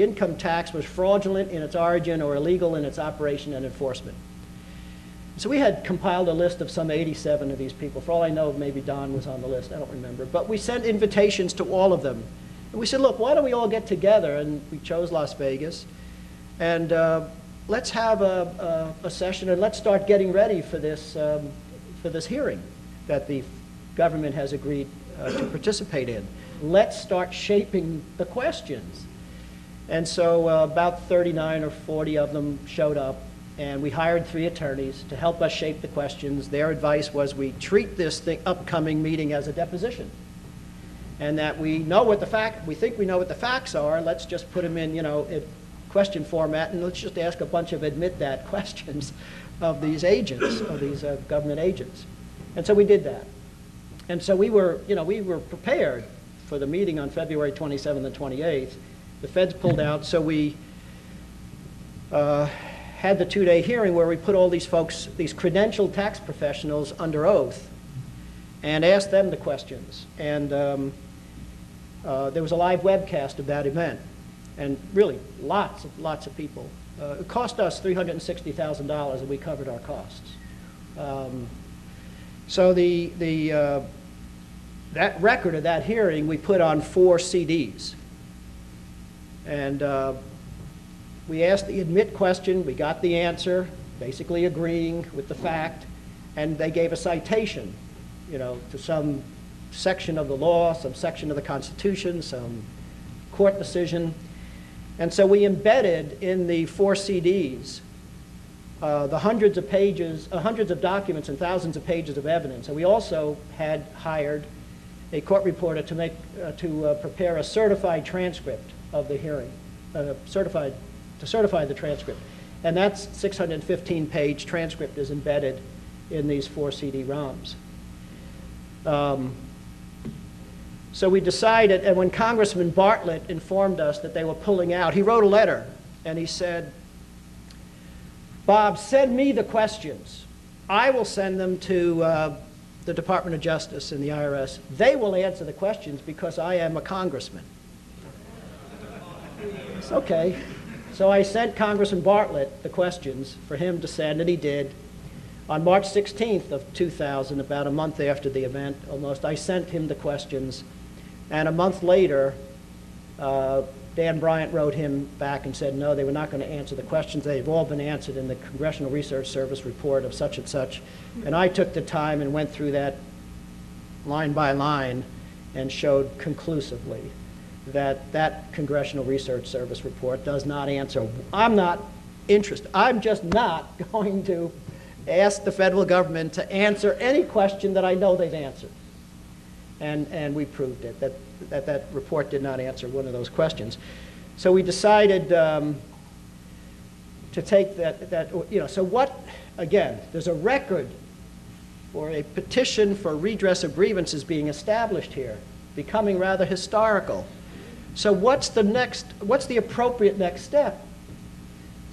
income tax was fraudulent in its origin or illegal in its operation and enforcement. So we had compiled a list of some 87 of these people. For all I know, maybe Don was on the list, I don't remember. But we sent invitations to all of them. And we said, look, why don't we all get together? And we chose Las Vegas. And let's have a session and let's start getting ready for this hearing that the government has agreed to participate in. Let's start shaping the questions. And so about 39 or 40 of them showed up, and we hired 3 attorneys to help us shape the questions. Their advice was we treat this upcoming meeting as a deposition, and that we know what we think we know what the facts are. Let's just put them in, you know, question format, and let's just ask a bunch of admit that questions of these agents, of these government agents. And so we did that. And so we were prepared for the meeting on February 27th and 28th. The feds pulled out, so we had the 2-day hearing where we put all these folks, these credentialed tax professionals, under oath and asked them the questions. And there was a live webcast of that event, and really lots of people. It cost us $360,000, and we covered our costs. So that record of that hearing we put on 4 CDs. And we asked the admit question, we got the answer, basically agreeing with the fact, and they gave a citation, you know, to some section of the law, some section of the Constitution, some court decision. And so we embedded in the 4 CDs the hundreds of pages, hundreds of documents and thousands of pages of evidence. And we also had hired a court reporter to prepare a certified transcript of the hearing, to certify the transcript. And that 615-page transcript is embedded in these 4 CD-ROMs. So we decided, and when Congressman Bartlett informed us that they were pulling out, he wrote a letter, and he said, Bob, send me the questions. I will send them to the Department of Justice and the IRS. They will answer the questions because I am a congressman. It's okay. So I sent Congressman Bartlett the questions for him to send, and he did. On March 16th of 2000, about a month after the event almost, I sent him the questions. And a month later, Dan Bryant wrote him back and said, no, they were not going to answer the questions. They've all been answered in the Congressional Research Service report of such and such. And I took the time and went through that line by line and showed conclusively that that Congressional Research Service report does not answer. I'm not interested. I'm just not going to ask the federal government to answer any question that I know they've answered. And we proved it, that report did not answer one of those questions. So we decided to take so what, again, there's a record or a petition for redress of grievances being established here, becoming rather historical. So what's the appropriate next step?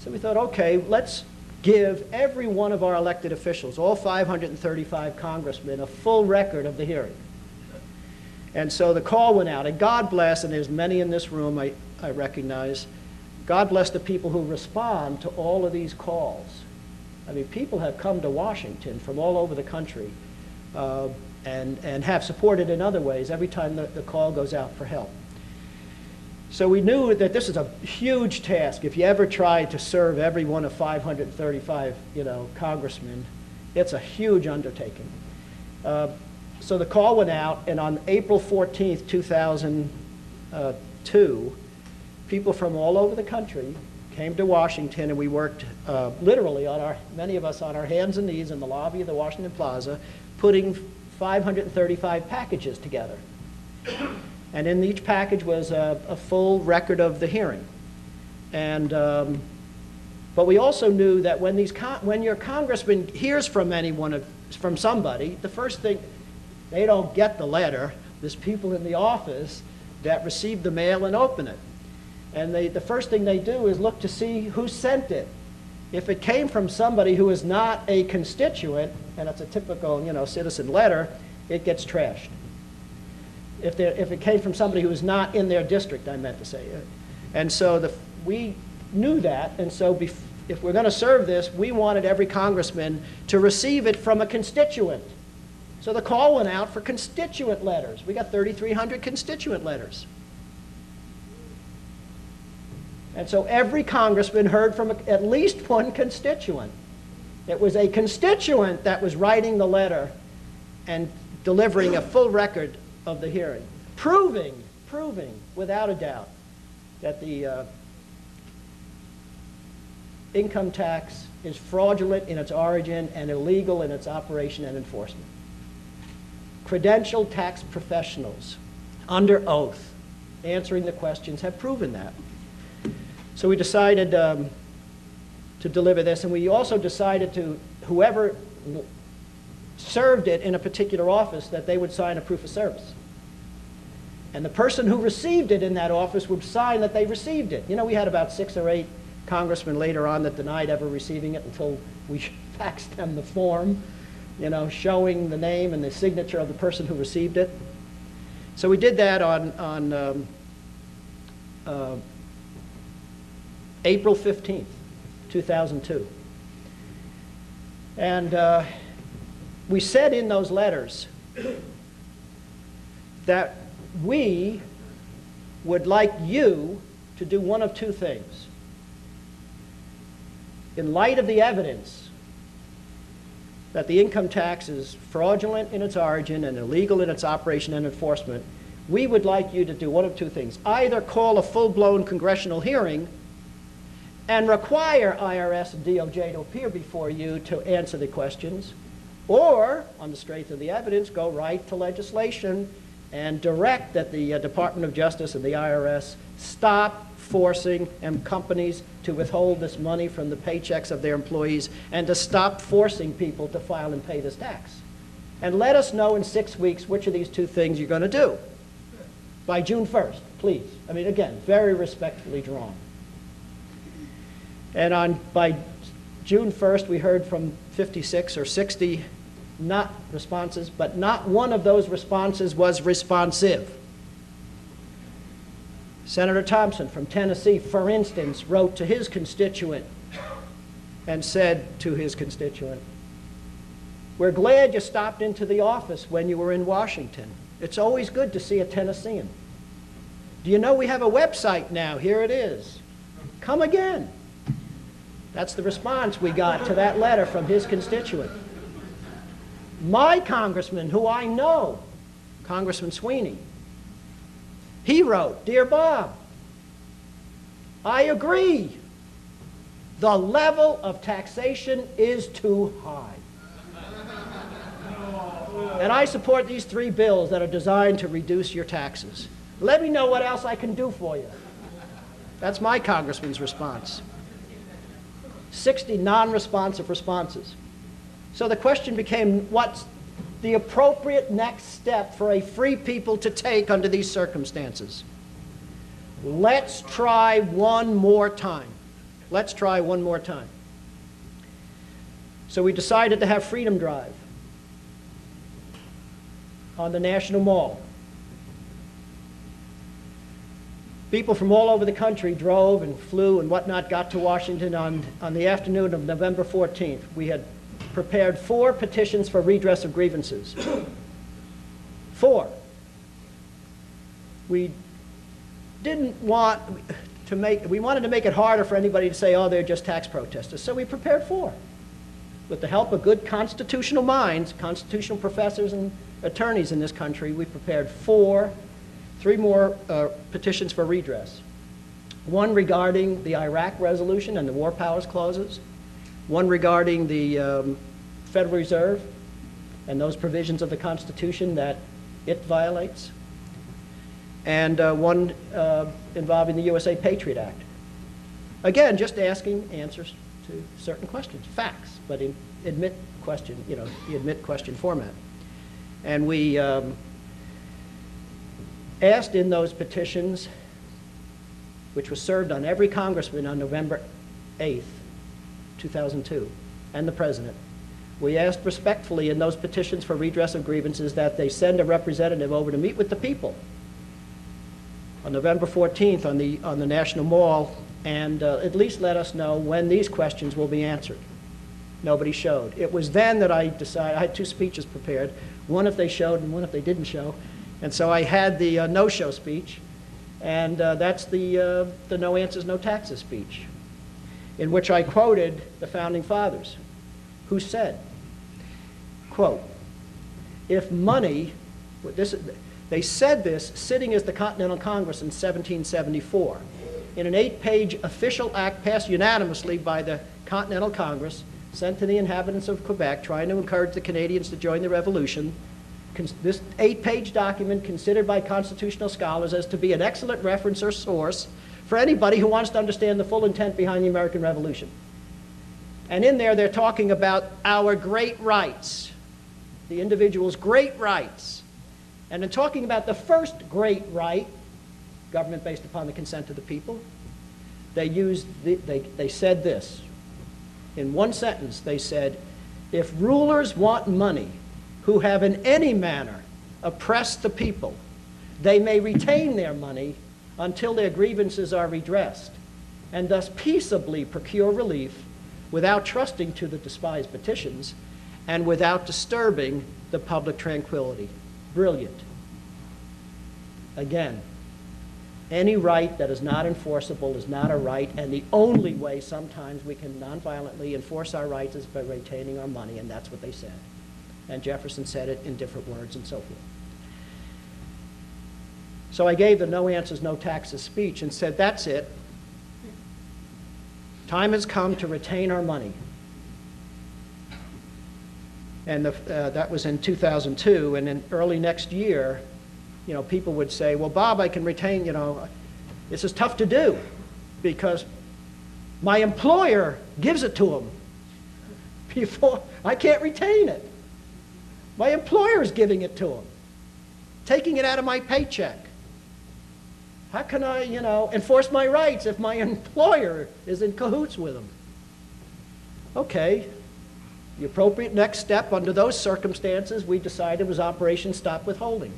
So we thought, okay, let's give every one of our elected officials, all 535 congressmen, a full record of the hearing. And so the call went out, and God bless, and there's many in this room I recognize, God bless the people who respond to all of these calls. I mean, people have come to Washington from all over the country and have supported in other ways every time the call goes out for help. So we knew that this is a huge task. If you ever try to serve every one of 535, congressmen, it's a huge undertaking. So the call went out, and on April 14th, 2002, people from all over the country came to Washington, and we worked literally many of us on our hands and knees in the lobby of the Washington Plaza, putting 535 packages together. And in each package was a full record of the hearing. And but we also knew that when your congressman hears from from somebody, the first thing, they don't get the letter. There's people in the office that receive the mail and open it. And the first thing they do is look to see who sent it. If it came from somebody who is not a constituent, and it's a typical, citizen letter, it gets trashed. If it came from somebody who is not in their district, I meant to say. And so we knew that, and so if we're going to serve this, we wanted every congressman to receive it from a constituent. So the call went out for constituent letters. We got 3,300 constituent letters. And so every congressman heard from at least one constituent. It was a constituent that was writing the letter and delivering a full record of the hearing, proving without a doubt that the income tax is fraudulent in its origin and illegal in its operation and enforcement. Credentialed tax professionals under oath answering the questions have proven that. So we decided to deliver this, and we also decided to, whoever served it in a particular office, that they would sign a proof of service. And the person who received it in that office would sign that they received it. We had about 6 or 8 congressmen later on that denied ever receiving it until we faxed them the form, showing the name and the signature of the person who received it. So we did that on April 15th, 2002. And we said in those letters that we would like you to do one of two things. In light of the evidence that the income tax is fraudulent in its origin and illegal in its operation and enforcement, we would like you to do one of two things. Either call a full-blown congressional hearing and require IRS and DOJ to appear before you to answer the questions, or, on the strength of the evidence, go right to legislation and direct that the Department of Justice and the IRS stop forcing companies to withhold this money from the paychecks of their employees and to stop forcing people to file and pay this tax. And let us know in 6 weeks which of these two things you're going to do. By June 1st, please. I mean, again, very respectfully drawn. And by June 1st, we heard from 56 or 60 not responses, but not one of those responses was responsive. Senator Thompson from Tennessee, for instance, wrote to his constituent and said to his constituent, "We're glad you stopped into the office when you were in Washington. It's always good to see a Tennessean. Do you know we have a website now? Here it is. Come again." That's the response we got to that letter from his constituent. My congressman, who I know, Congressman Sweeney, he wrote, "Dear Bob, I agree. The level of taxation is too high. And I support these 3 bills that are designed to reduce your taxes. Let me know what else I can do for you." That's my congressman's response. 60 non-responsive responses. So the question became, what's the appropriate next step for a free people to take under these circumstances? Let's try one more time. Let's try one more time. So we decided to have Freedom Drive on the National Mall. People from all over the country drove and flew and whatnot, got to Washington on the afternoon of November 14th. We had prepared 4 petitions for redress of grievances. 4. We didn't want to we wanted to make it harder for anybody to say, oh, they're just tax protesters. So we prepared 4. With the help of good constitutional minds, constitutional professors and attorneys in this country, we prepared 3 more petitions for redress. 1 regarding the Iraq resolution and the war powers clauses. 1 regarding the Federal Reserve and those provisions of the Constitution that it violates. And 1 involving the USA Patriot Act. Again, just asking answers to certain questions, facts, but in admit question, the admit question format. And we asked in those petitions, which was served on every congressman on November 8th, 2002, and the president, we asked respectfully in those petitions for redress of grievances that they send a representative over to meet with the people on November 14th on the National Mall and at least let us know when these questions will be answered. Nobody showed. It was then that I decided, I had 2 speeches prepared, one if they showed and one if they didn't show. And so I had the no-show speech, and that's the no answers, no taxes speech, in which I quoted the Founding Fathers, who said, quote, if money, they said this sitting as the Continental Congress in 1774, in an 8-page official act passed unanimously by the Continental Congress, sent to the inhabitants of Quebec, trying to encourage the Canadians to join the Revolution. This 8-page document considered by constitutional scholars as to be an excellent reference or source for anybody who wants to understand the full intent behind the American Revolution. And in there, they're talking about our great rights, the individual's great rights. And in talking about the first great right, government based upon the consent of the people, they said this. In 1 sentence, they said, if rulers want money who have in any manner oppressed the people, they may retain their money until their grievances are redressed, and thus peaceably procure relief without trusting to the despised petitions and without disturbing the public tranquility. Brilliant. Again, any right that is not enforceable is not a right, and the only way sometimes we can nonviolently enforce our rights is by retaining our money, and that's what they said. And Jefferson said it in different words and so forth. So I gave the no answers, no taxes speech and said, that's it. Time has come to retain our money. And that was in 2002, and in early next year, people would say, well, Bob, I can retain, this is tough to do because my employer gives it to them before I can't retain it. My employer is giving it to them, taking it out of my paycheck. How can I, enforce my rights if my employer is in cahoots with them? Okay. The appropriate next step under those circumstances, we decided, was Operation Stop Withholding.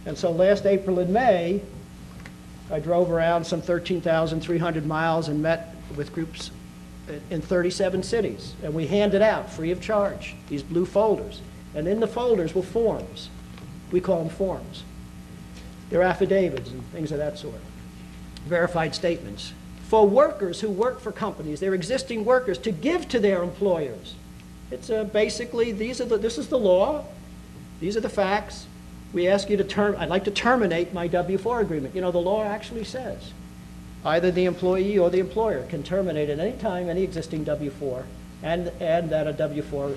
And so last April and May, I drove around some 13,300 miles and met with groups in 37 cities. And we handed out, free of charge, these blue folders. And in the folders were forms. We call them forms. They're affidavits and things of that sort. Verified statements. For workers who work for companies, they're existing workers, to give to their employers. It's basically, this is the law. These are the facts. We ask you to I'd like to terminate my W-4 agreement. The law actually says either the employee or the employer can terminate at any time any existing W-4, and that a W-4,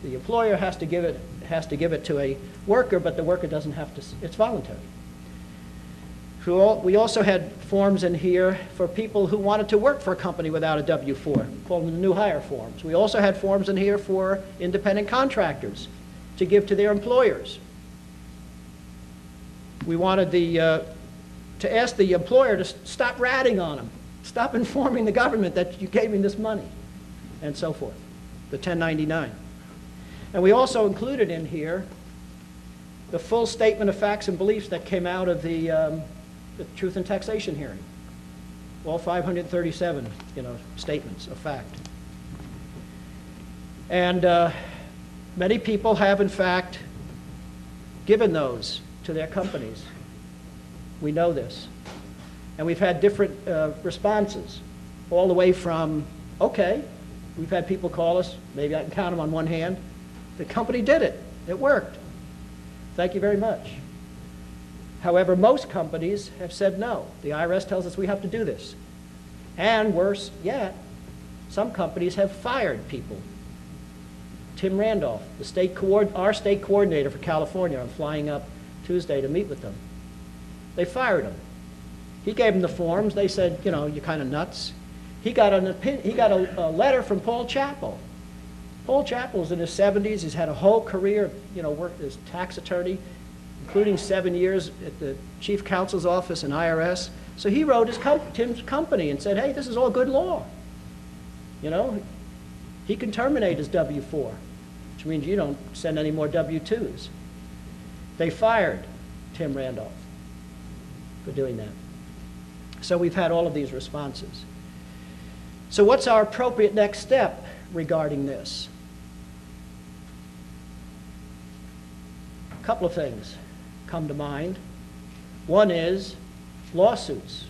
the employer has to give it to a worker, but the worker doesn't have to. It's voluntary. We also had forms in here for people who wanted to work for a company without a W-4, called them the new hire forms. We also had forms in here for independent contractors to give to their employers. We wanted to ask the employer to stop ratting on them, stop informing the government that you gave me this money, and so forth, the 1099. And we also included in here the full statement of facts and beliefs that came out of the Truth and Taxation hearing, all 537, statements of fact. And many people have, in fact, given those to their companies. We know this. And we've had different responses, all the way from, okay, we've had people call us, maybe I can count them on one hand, the company did it, it worked. Thank you very much. However, most companies have said no. The IRS tells us we have to do this. And worse yet, some companies have fired people. Tim Randolph, our state coordinator for California, I'm flying up Tuesday to meet with them. They fired him. He gave them the forms. They said, you know, you're kind of nuts. He got a letter from Paul Chappell. Paul Chappell's in his 70s. He's had a whole career, you know, worked as tax attorney, including 7 years at the chief counsel's office in IRS. So he wrote Tim's company and said, hey, this is all good law. You know, he can terminate his W-4, which means you don't send any more W-2s. They fired Tim Randolph for doing that. So we've had all of these responses. So what's our appropriate next step regarding this? A couple of things come to mind. One is lawsuits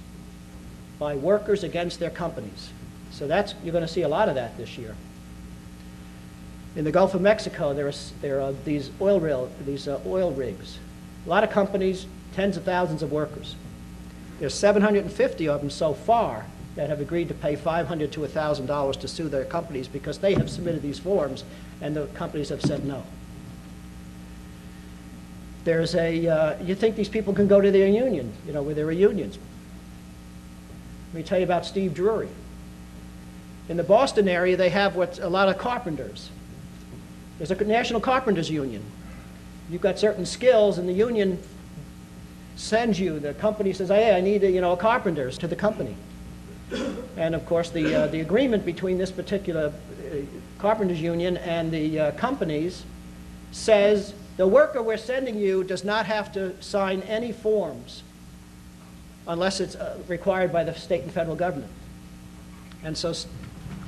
by workers against their companies. So you're going to see a lot of that this year. In the Gulf of Mexico, there are these oil rigs. A lot of companies, tens of thousands of workers. There's 750 of them so far that have agreed to pay $500 to $1,000 to sue their companies because they have submitted these forms and the companies have said no. There's you think these people can go to their union, you know, where there are unions. Let me tell you about Steve Drury. In the Boston area, they have a lot of carpenters. There's a National Carpenters Union. You've got certain skills and the union sends you, the company says, hey, I need a carpenters to the company. And of course the agreement between this particular carpenters union and the companies says the worker we're sending you does not have to sign any forms unless it's required by the state and federal government. And so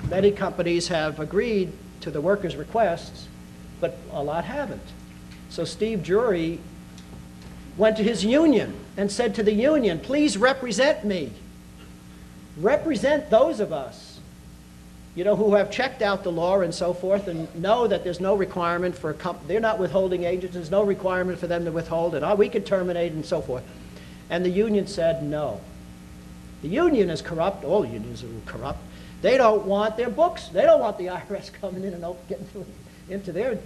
many companies have agreed to the workers' requests, but a lot haven't. So Steve Drury went to his union and said to the union, please represent me. Represent those of us, you know, who have checked out the law and so forth and know that there's no requirement for a company. They're not withholding agents. There's no requirement for them to withhold it. We could terminate and so forth. And the union said no. The union is corrupt. All unions are corrupt. They don't want their books. They don't want the IRS coming in and getting into their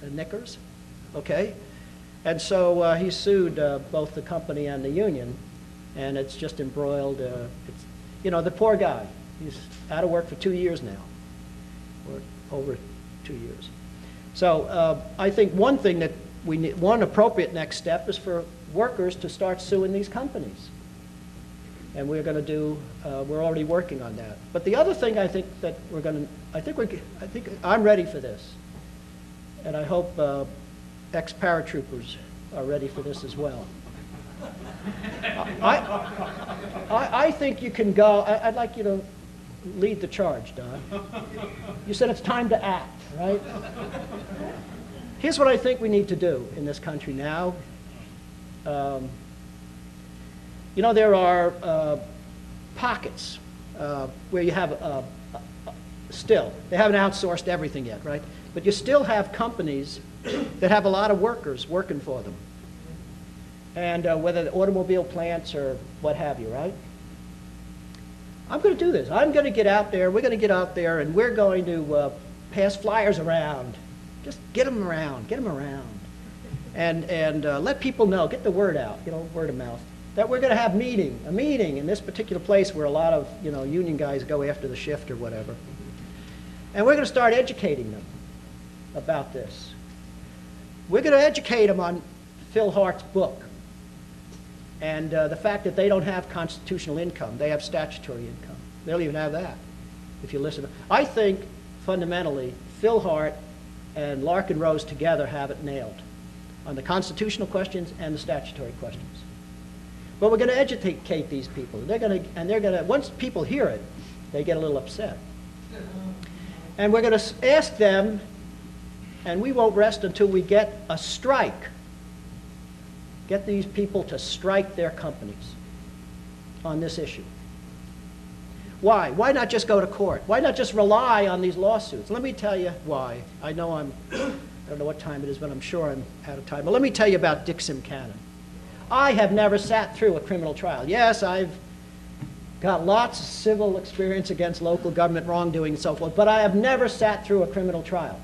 knickers. Okay? And so he sued both the company and the union, and it's just embroiled. You know, the poor guy, he's out of work for 2 years now, or over 2 years. So I think one thing that we need, one appropriate next step is for workers to start suing these companies. And we're going to do, we're already working on that. But the other thing I think that we're going to, I'm ready for this. And I hope ex-paratroopers are ready for this as well. I think you can go. I'd like you to lead the charge, Don. You said it's time to act, right? Here's what I think we need to do in this country now. You know, there are pockets where you have still, they haven't outsourced everything yet, right? But you still have companies that have a lot of workers working for them. And whether the automobile plants or what have you, right? I'm going to do this. I'm going to get out there. We're going to get out there, and we're going to pass flyers around. Just get them around. Get them around. And let people know. Get the word out, you know, word of mouth. That we're going to have a meeting in this particular place where a lot of, you know, union guys go after the shift or whatever. And we're going to start educating them about this. We're going to educate them on Phil Hart's book. And the fact that they don't have constitutional income, they have statutory income. They don't even have that, if you listen. I think, fundamentally, Phil Hart and Larkin Rose together have it nailed on the constitutional questions and the statutory questions. But we're going to educate these people. They're going to, once people hear it, they get a little upset. And we're going to ask them, and we won't rest until we get a strike. get these people to strike their companies on this issue. Why? Why not just go to court? Why not just rely on these lawsuits? Let me tell you why. I know I don't know what time it is, but I'm sure I'm out of time. But let me tell you about Dick Simcanon. I have never sat through a criminal trial. Yes, I've got lots of civil experience against local government wrongdoing and so forth, but I have never sat through a criminal trial.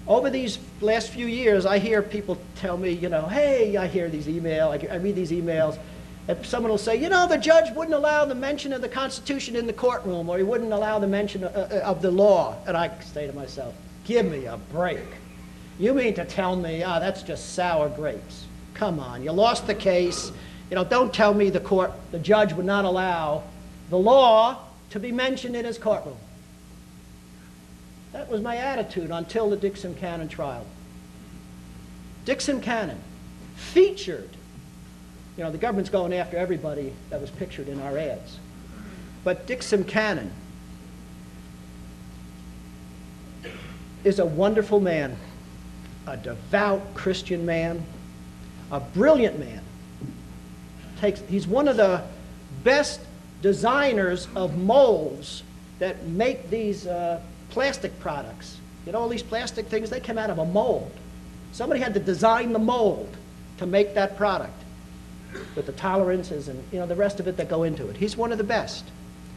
Over these last few years, I hear people tell me, you know, hey, I hear these emails, I read these emails, and someone will say, you know, the judge wouldn't allow the mention of the Constitution in the courtroom, or he wouldn't allow the mention of the law. And I say to myself, give me a break. You mean to tell me, that's just sour grapes. Come on, you lost the case. You know, don't tell me the judge would not allow the law to be mentioned in his courtroom. That was my attitude until the Dick Simcanon trial. Dick Simcanon featured, you know, the government's going after everybody that was pictured in our ads. But Dick Simcanon is a wonderful man, a devout Christian man, a brilliant man. He's one of the best designers of molds that make these plastic products. You know, all these plastic things, they come out of a mold. Somebody had to design the mold to make that product with the tolerances and, you know, the rest of it that go into it. He's one of the best.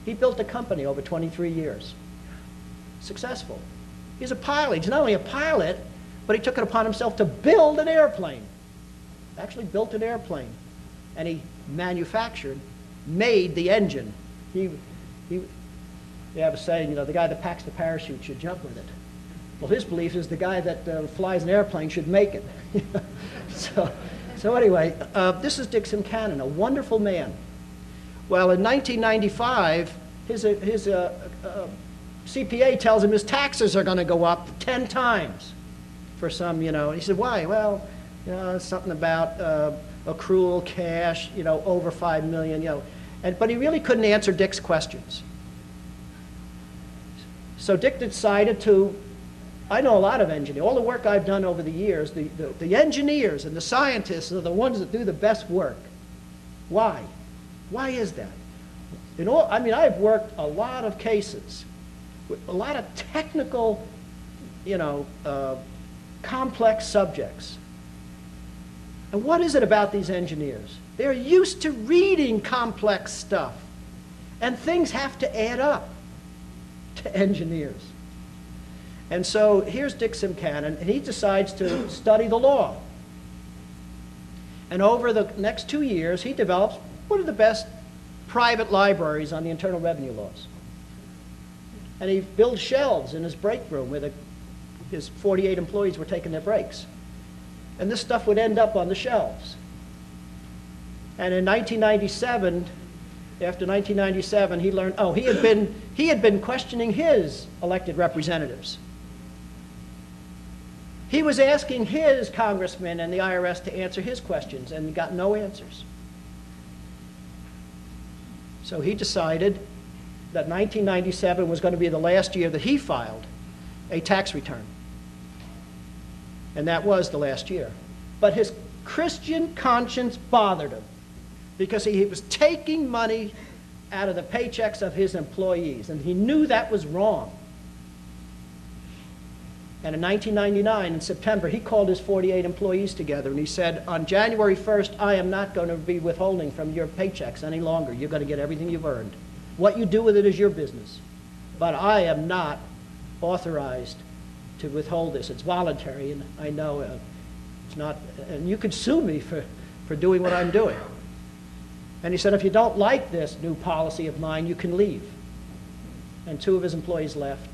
He built a company over 23 years. Successful. He's a pilot. He's not only a pilot, but he took it upon himself to build an airplane. Actually built an airplane. And he made the engine. They have a saying, you know, the guy that packs the parachute should jump with it. Well, his belief is the guy that flies an airplane should make it. So anyway, this is Dick Simcanon, a wonderful man. Well, in 1995, his CPA tells him his taxes are going to go up 10 times for some, you know. He said, why? Well, you know, something about accrual cash, you know, over $5 million, you know. But he really couldn't answer Dick's questions. So Dick decided to, I know a lot of engineers, all the work I've done over the years, the engineers and the scientists are the ones that do the best work. Why? Why is that? I mean, I've worked a lot of cases, with a lot of technical, you know, complex subjects. And what is it about these engineers? They're used to reading complex stuff, and things have to add up to engineers. And so here's Dick Simcanon, and he decides to study the law. And over the next 2 years, he develops one of the best private libraries on the Internal Revenue laws. And he builds shelves in his break room where his 48 employees were taking their breaks. And this stuff would end up on the shelves. And in 1997, after 1997, he learned, he had been questioning his elected representatives. He was asking his congressmen and the IRS to answer his questions, and he got no answers. So he decided that 1997 was going to be the last year that he filed a tax return. And that was the last year. But his Christian conscience bothered him because he was taking money out of the paychecks of his employees, and he knew that was wrong. And in 1999, in September, he called his 48 employees together, and he said, on January 1st, I am not going to be withholding from your paychecks any longer. You're going to get everything you've earned. What you do with it is your business. But I am not authorized to withhold this. It's voluntary, and I know it's not, and you could sue me for doing what I'm doing. And he said, if you don't like this new policy of mine, you can leave. And 2 of his employees left.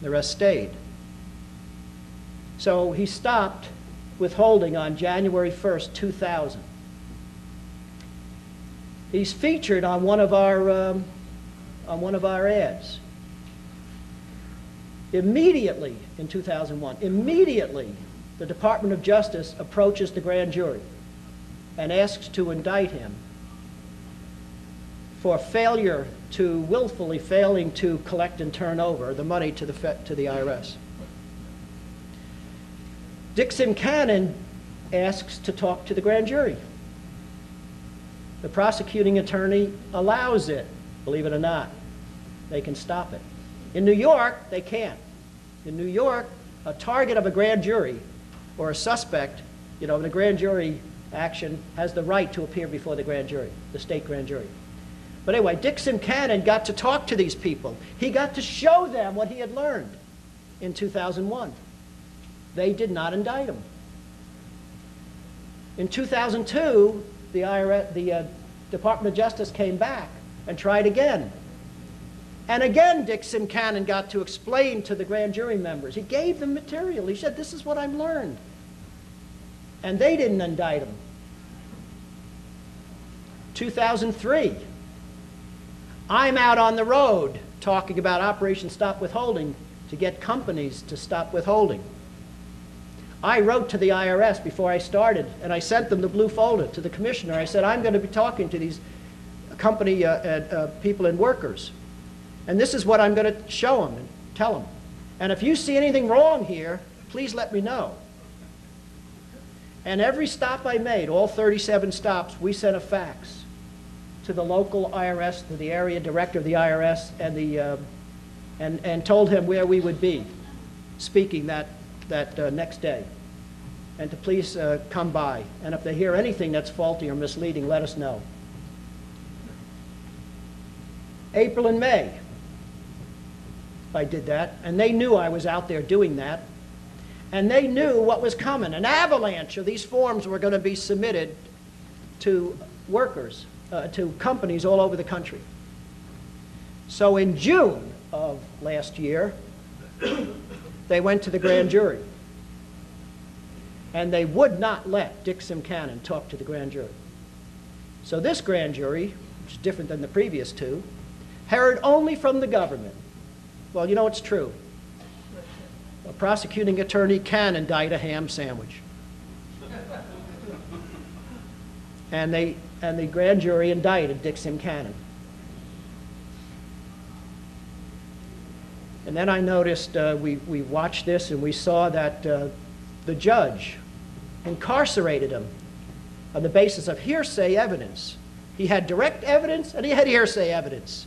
The rest stayed. So he stopped withholding on January 1st, 2000. He's featured on one of our ads. Immediately, in 2001, immediately, the Department of Justice approaches the grand jury and asks to indict him for willfully failing to collect and turn over the money to the IRS. Dick Simcanon asks to talk to the grand jury. The prosecuting attorney allows it, believe it or not. They can stop it. In New York, they can't. In New York, a target of a grand jury or a suspect, in a grand jury action, has the right to appear before the grand jury, the state grand jury. But anyway, Dixon Cannon got to talk to these people. He got to show them what he had learned in 2001. They did not indict him. In 2002, the Department of Justice came back and tried again. And again, Dixon Cannon got to explain to the grand jury members. He gave them material. He said, this is what I've learned. And they didn't indict him. 2003, I'm out on the road talking about Operation Stop Withholding to get companies to stop withholding. I wrote to the IRS before I started, and I sent them the blue folder to the commissioner. I said, I'm going to be talking to these company people and workers. And this is what I'm going to show them and tell them. And if you see anything wrong here, please let me know. And every stop I made, all 37 stops, we sent a fax to the local IRS, to the area director of the IRS, and told him where we would be speaking that next day. And to please come by. And if they hear anything that's faulty or misleading, let us know. April and May, I did that, and they knew I was out there doing that, and they knew what was coming. An avalanche of these forms were going to be submitted to workers, to companies all over the country. So in June of last year, they went to the grand jury, and they would not let Dixon Cannon talk to the grand jury. So this grand jury, which is different than the previous two, heard only from the government. Well, it's true. A prosecuting attorney can indict a ham sandwich. And the grand jury indicted Dixon Cannon. And then I noticed, we watched this and we saw that the judge incarcerated him on the basis of hearsay evidence. He had direct evidence and he had hearsay evidence.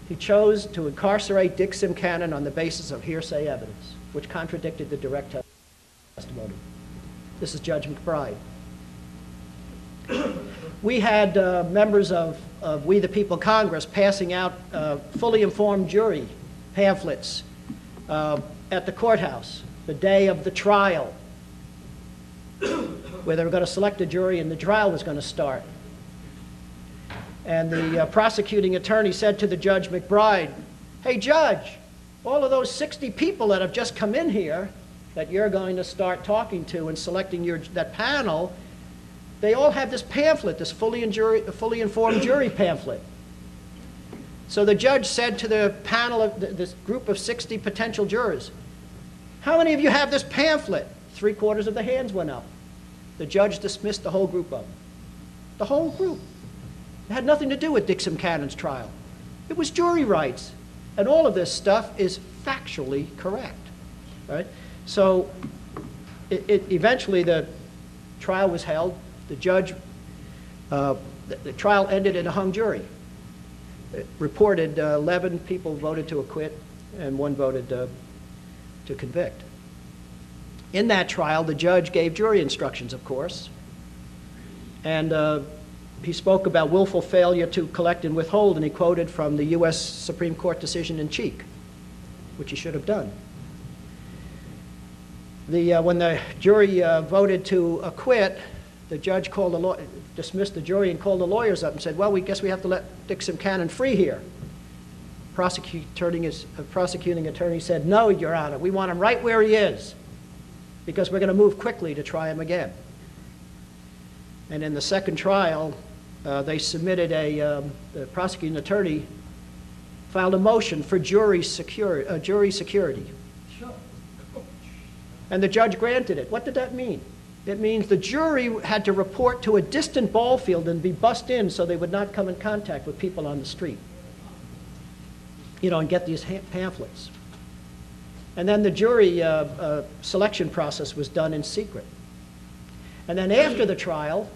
He chose to incarcerate Dixon Cannon on the basis of hearsay evidence, which contradicted the direct testimony. This is Judge McBride. We had members of We the People Congress passing out fully informed jury pamphlets at the courthouse the day of the trial, where they were going to select a jury and the trial was going to start. And the prosecuting attorney said to the Judge McBride, hey, Judge, all of those 60 people that have just come in here that you're going to start talking to and selecting that panel, they all have this pamphlet, this fully informed jury pamphlet. So the judge said to the panel of this group of 60 potential jurors, how many of you have this pamphlet? 3/4 of the hands went up. The judge dismissed the whole group of them. The whole group. It had nothing to do with Dixon Cannon's trial. It was jury rights. And all of this stuff is factually correct. Right? So eventually the trial was held. The judge, the trial ended in a hung jury. It reported 11 people voted to acquit and 1 voted to convict. In that trial, the judge gave jury instructions, of course, and he spoke about willful failure to collect and withhold, and he quoted from the U.S. Supreme Court decision in Cheek, which he should have done. When the jury voted to acquit, the judge dismissed the jury and called the lawyers up and said, well, we guess we have to let Dixon Cannon free here. Prosecuting attorney said, no, Your Honor, we want him right where he is because we're going to move quickly to try him again. And in the second trial, they submitted the prosecuting attorney filed a motion for jury security. Sure. And the judge granted it. What did that mean? It means the jury had to report to a distant ball field and be bussed in so they would not come in contact with people on the street, and get these pamphlets. And then the jury selection process was done in secret. And then after the trial,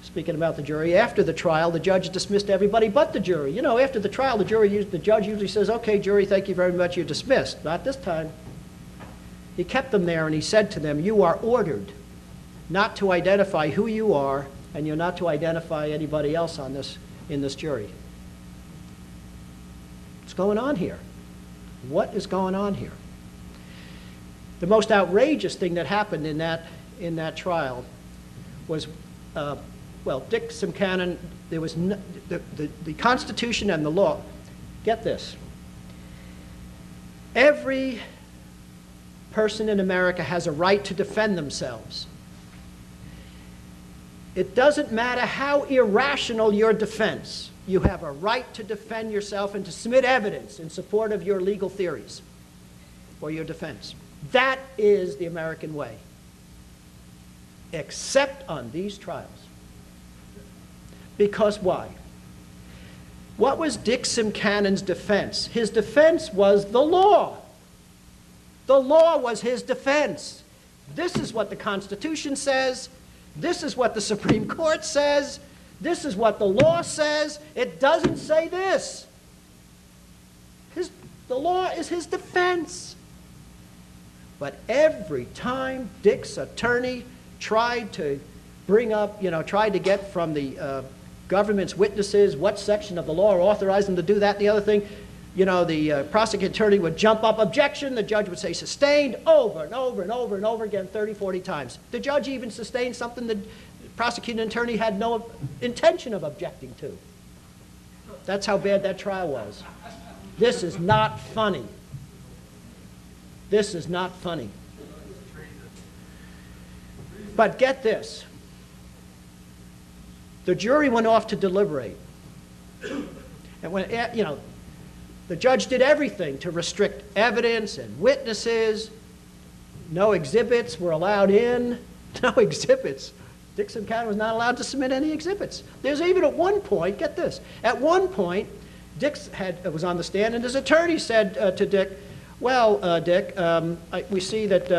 speaking about the jury, after the trial, the judge dismissed everybody but the jury. You know, after the trial, the judge usually says, okay, jury, thank you very much, you're dismissed. Not this time. He kept them there and he said to them, you are ordered not to identify who you are, and you're not to identify anybody else in this jury. What's going on here? What is going on here? The most outrageous thing that happened in that trial was, Dick Simcannon, there was the Constitution and the law. Get this. Every person in America has a right to defend themselves. It doesn't matter how irrational your defense. You have a right to defend yourself and to submit evidence in support of your legal theories or your defense. That is the American way, except on these trials. Because why? What was Dick Simcannon's defense? His defense was the law. The law was his defense. This is what the Constitution says. This is what the Supreme Court says. This is what the law says. It doesn't say this. The law is his defense. But every time Dick's attorney tried to bring up, tried to get from the government's witnesses what section of the law authorized them to do that and the other thing, the prosecuting attorney would jump up, objection, the judge would say sustained over and over and over and over again 30, 40 times. The judge even sustained something the prosecuting attorney had no intention of objecting to. That's how bad that trial was. This is not funny. This is not funny. But get this. The jury went off to deliberate. And when, the judge did everything to restrict evidence and witnesses. No exhibits were allowed in. No exhibits. Dick Simcannon was not allowed to submit any exhibits. There's even at one point, get this, at one point, Dick was on the stand and his attorney said to Dick, well, Dick, we see that,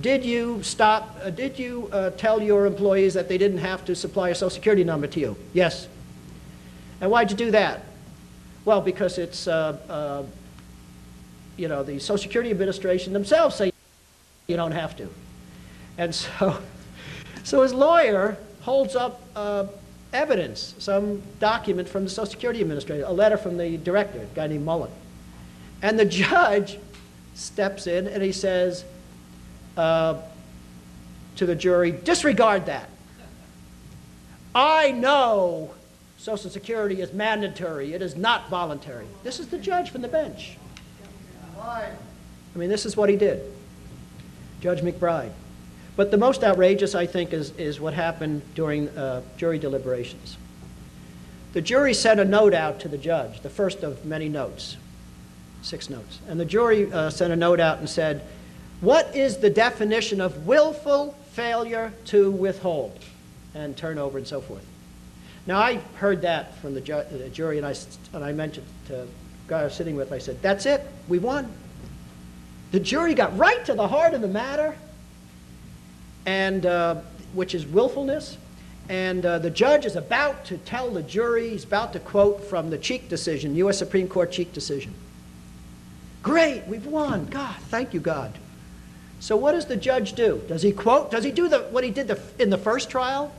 did you tell your employees that they didn't have to supply a Social Security number to you? Yes. And why'd you do that? Well, because it's, the Social Security Administration themselves say you don't have to. And so his lawyer holds up evidence, some document from the Social Security Administration, a letter from the director, a guy named Mullen. And the judge steps in and he says to the jury, disregard that. I know Social Security is mandatory. It is not voluntary. This is the judge from the bench. I mean, this is what he did. Judge McBride. But the most outrageous, I think, is what happened during jury deliberations. The jury sent a note out to the judge, the first of many notes, 6 notes. And the jury sent a note out and said, what is the definition of willful failure to withhold and turn over and so forth? Now, I heard that from the jury, and I mentioned to the guy I was sitting with, I said, that's it, we won. The jury got right to the heart of the matter, and which is willfulness. And the judge is about to tell the jury, he's about to quote from the Cheek decision, U.S. Supreme Court Cheek decision. Great, we've won. God, thank you, God. So what does the judge do? Does he quote? Does he do what he did in the first trial,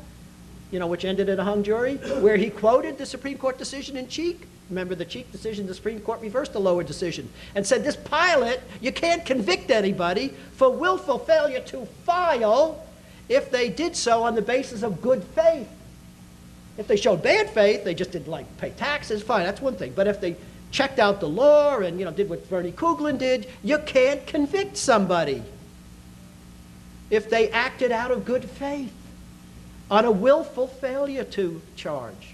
which ended in a hung jury, where he quoted the Supreme Court decision in Cheek? Remember the Cheek decision, the Supreme Court reversed the lower decision and said, this pilot, you can't convict anybody for willful failure to file if they did so on the basis of good faith. If they showed bad faith, they just didn't pay taxes, fine, that's one thing. But if they checked out the law and did what Bernie Kugelin did, you can't convict somebody if they acted out of good faith on a willful failure to charge.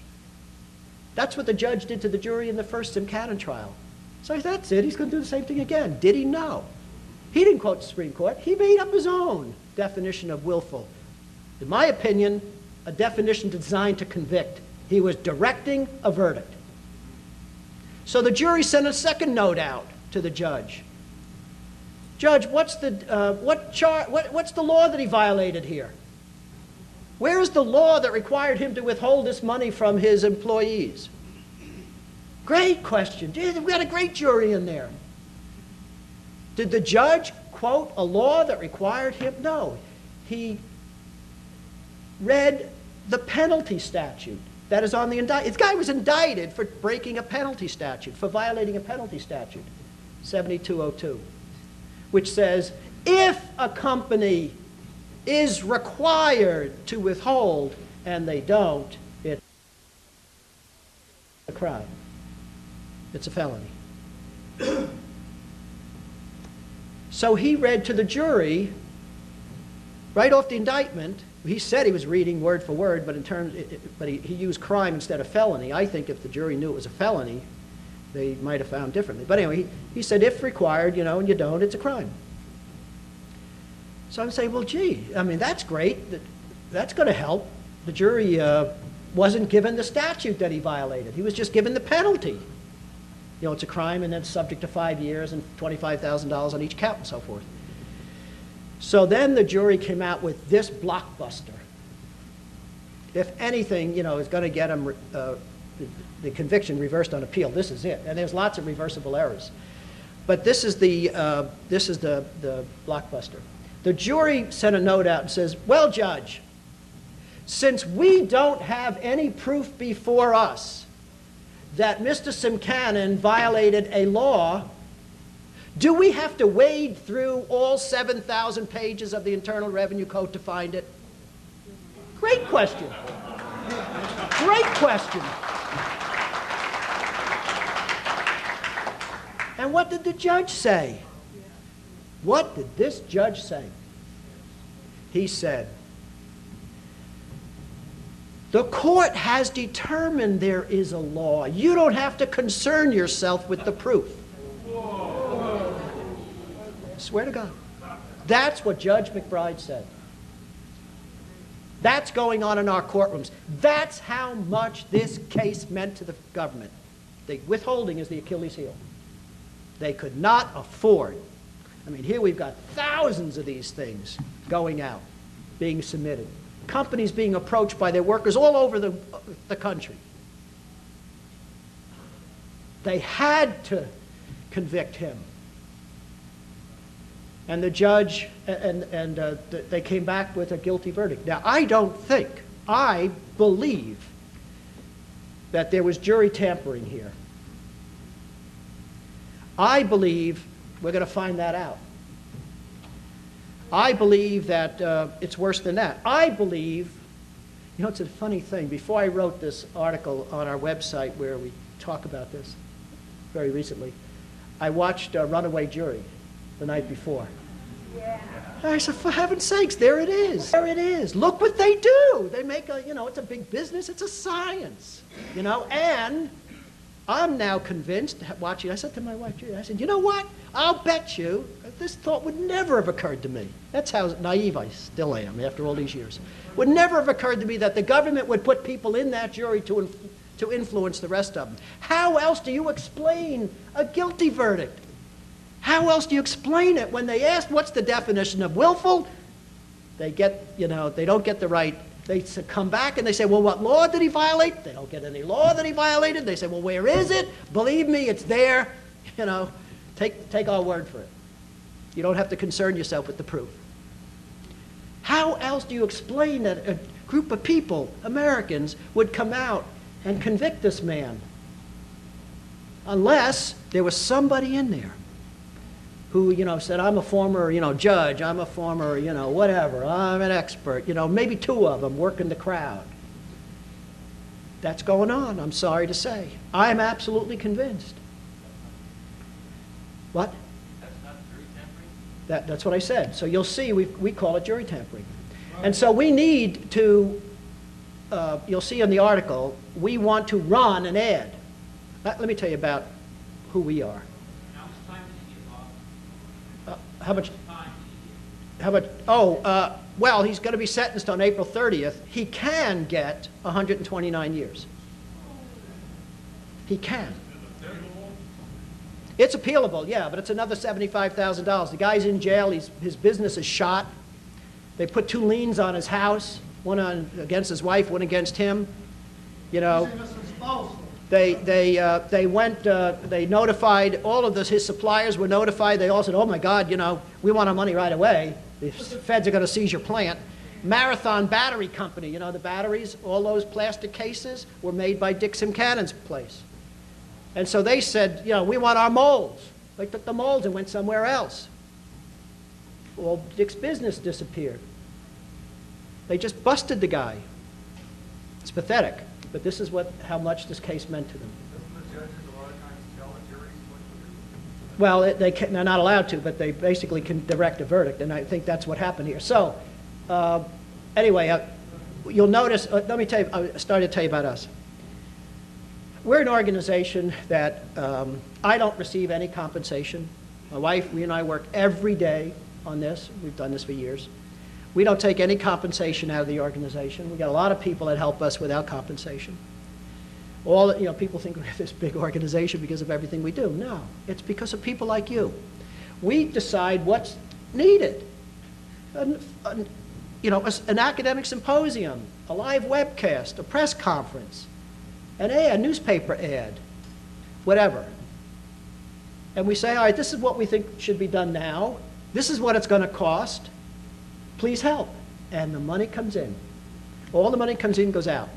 That's what the judge did to the jury in the first Simcannon trial. So that's it, he's going to do the same thing again. Did he? No. He didn't quote the Supreme Court. He made up his own definition of willful. In my opinion, a definition designed to convict. He was directing a verdict. So the jury sent a second note out to the judge. Judge, what's the law that he violated here? Where is the law that required him to withhold this money from his employees? Great question. Gee, we've got a great jury in there. Did the judge quote a law that required him? No. He read the penalty statute that is on the indictment. This guy was indicted for breaking a penalty statute, for violating a penalty statute, 7202, which says if a company is required to withhold and they don't, it's a crime. It's a felony. So he read to the jury, right off the indictment, he said he was reading word for word, but he used crime instead of felony. I think if the jury knew it was a felony, they might have found differently. But anyway, he said if required, and you don't, it's a crime. So I'm saying, well, gee, I mean, that's great. That's going to help. The jury wasn't given the statute that he violated. He was just given the penalty. It's a crime and then subject to 5 years and $25,000 on each count and so forth. So then the jury came out with this blockbuster. If anything, is going to get him the conviction reversed on appeal, this is it. And there's lots of reversible errors. But this is the blockbuster. The jury sent a note out and says, well, Judge, since we don't have any proof before us that Mr. Simcanon violated a law, do we have to wade through all 7,000 pages of the Internal Revenue Code to find it? Great question. Great question. And what did the judge say? What did this judge say? He said, the court has determined there is a law. You don't have to concern yourself with the proof. I swear to God. That's what Judge McBride said. That's going on in our courtrooms. That's how much this case meant to the government. The withholding is the Achilles heel. They could not afford. I mean, here we've got thousands of these things going out, being submitted. Companies being approached by their workers all over the country. They had to convict him. And the judge, they came back with a guilty verdict. Now, I believe that there was jury tampering here. I believe we're going to find that out. I believe that it's worse than that. I believe, it's a funny thing. Before I wrote this article on our website where we talk about this very recently, I watched Runaway Jury the night before. Yeah. I said, for heaven's sakes, there it is. There it is. Look what they do. They make it's a big business. It's a science, and I'm now convinced, watching, I said to my wife, Judy, I said, you know what? I'll bet you this thought would never have occurred to me. That's how naive I still am after all these years. Would never have occurred to me that the government would put people in that jury to influence the rest of them. How else do you explain a guilty verdict? How else do you explain it when they ask what's the definition of willful? They get, they don't get the right. They come back and they say, well, what law did he violate? They don't get any law that he violated. They say, well, where is it? Believe me, it's there. Take our word for it. You don't have to concern yourself with the proof. How else do you explain that a group of people, Americans, would come out and convict this man? Unless there was somebody in there who, said, I'm a former, judge, I'm a former, whatever, I'm an expert, maybe two of them working the crowd. That's going on, I'm sorry to say. I'm absolutely convinced. What? That's not jury tampering? That's what I said. So you'll see, we call it jury tampering. And so we need to, you'll see in the article, we want to run an ad. Let me tell you about who we are. How much time did he get, Bob? How much? Time did he get? Well, he's going to be sentenced on April 30th. He can get 129 years. He can. It's appealable, yeah, but it's another $75,000. The guy's in jail. His business is shot. They put 2 liens on his house, one against his wife, one against him. You know, they notified all of his suppliers were notified. They all said, oh my God, you know, we want our money right away. The feds are going to seize your plant. Marathon Battery Company, you know, the batteries, all those plastic cases were made by Dick Simcannon's place. And so they said, you know, we want our molds. They took the molds and went somewhere else. Well, Dick's business disappeared. They just busted the guy. It's pathetic, but this is how much this case meant to them. Doesn't the judges a lot of times tell the juries what to do? Well, they're not allowed to, but they basically can direct a verdict, and I think that's what happened here. So, anyway, you'll notice, let me tell you, I started to tell you about us. We're an organization that I don't receive any compensation. My wife, we and I work every day on this. We've done this for years. We don't take any compensation out of the organization. We got a lot of people that help us without compensation. People think we're this big organization because of everything we do. No, it's because of people like you. We decide what's needed. An academic symposium, a live webcast, a press conference, a newspaper ad, whatever. And we say, all right, this is what we think should be done now. This is what it's going to cost. Please help. And the money comes in. All the money comes in, goes out.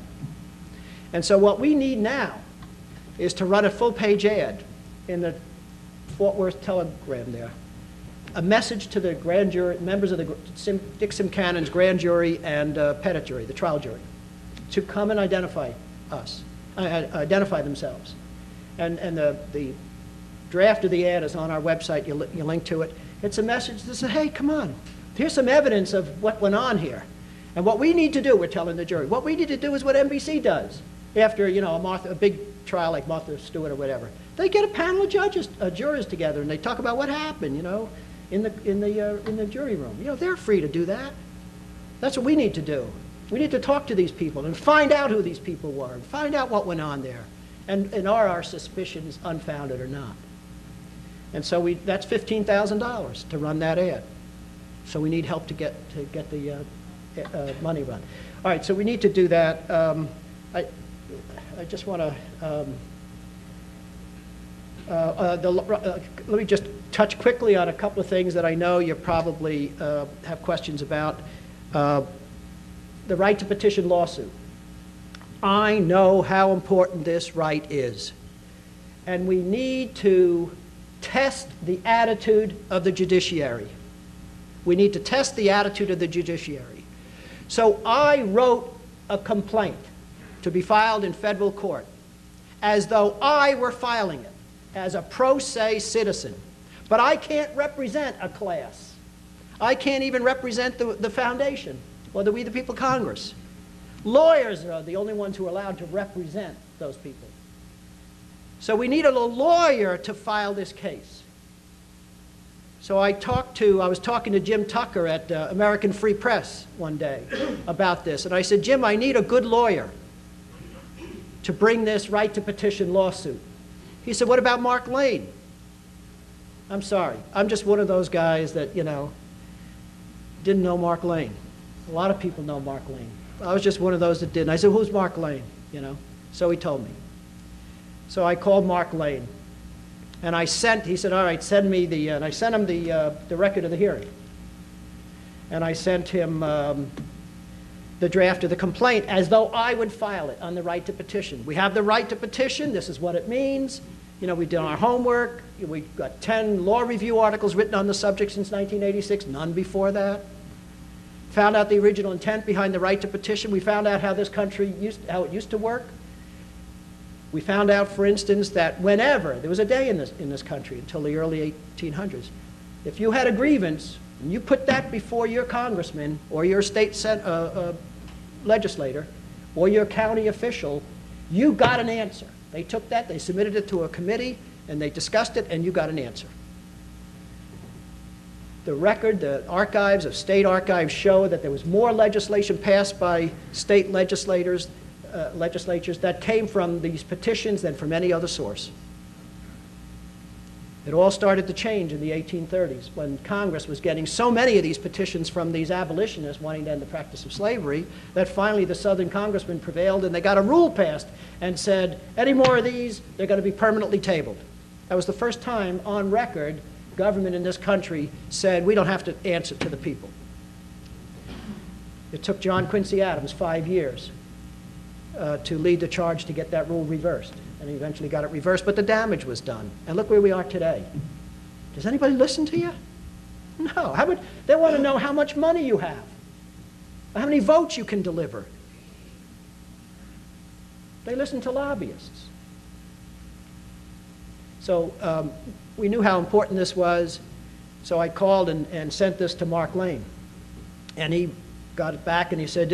And so what we need now is to run a full-page ad in the Fort Worth Telegram there. A message to the grand jury, members of the Dick Simcannon's grand jury and petit jury, the trial jury, to come and identify themselves. And the draft of the ad is on our website. You link to it. It's a message that says, hey, come on. Here's some evidence of what went on here. And what we need to do, we're telling the jury, what we need to do is what NBC does after, a big trial like Martha Stewart or whatever. They get a panel of jurors together, and they talk about what happened, in the jury room. They're free to do that. That's what we need to do. We need to talk to these people and find out who these people were and find out what went on there, and are our suspicions unfounded or not. And so that's $15,000 to run that ad. So we need help to get the money run. All right, so we need to do that. I just want to let me just touch quickly on a couple of things that I know you probably have questions about. The right to petition lawsuit. I know how important this right is, and we need to test the attitude of the judiciary. We need to test the attitude of the judiciary. So I wrote a complaint to be filed in federal court as though I were filing it as a pro se citizen. But I can't represent a class. I can't even represent the foundation or the We the People Congress. Lawyers are the only ones who are allowed to represent those people. So we needed a lawyer to file this case. So I was talking to Jim Tucker at American Free Press one day about this, and I said, Jim, I need a good lawyer to bring this right to petition lawsuit. He said, what about Mark Lane? I'm sorry, I'm just one of those guys that, didn't know Mark Lane. A lot of people know Mark Lane. I was just one of those that didn't. I said, who's Mark Lane? So he told me. So I called Mark Lane. And he said, all right, send me and I sent him the record of the hearing. And I sent him the draft of the complaint as though I would file it on the right to petition. We have the right to petition. This is what it means. We've done our homework. We've got 10 law review articles written on the subject since 1986, none before that. Found out the original intent behind the right to petition. We found out how this country how it used to work. We found out, for instance, that whenever, there was a day in this country until the early 1800s, if you had a grievance, and you put that before your congressman or your state legislator or your county official, you got an answer. They took that, they submitted it to a committee, and they discussed it, and you got an answer. The archives of state archives show that there was more legislation passed by state legislatures that came from these petitions than from any other source. It all started to change in the 1830s when Congress was getting so many of these petitions from these abolitionists wanting to end the practice of slavery that finally the Southern congressmen prevailed and they got a rule passed and said, any more of these, they're going to be permanently tabled. That was the first time on record government in this country said, we don't have to answer to the people. It took John Quincy Adams 5 years to lead the charge to get that rule reversed. And he eventually got it reversed, but the damage was done. And look where we are today. Does anybody listen to you? No. They want to know how much money you have, how many votes you can deliver. They listen to lobbyists. So we knew how important this was, so I called and sent this to Mark Lane. And he got it back and he said,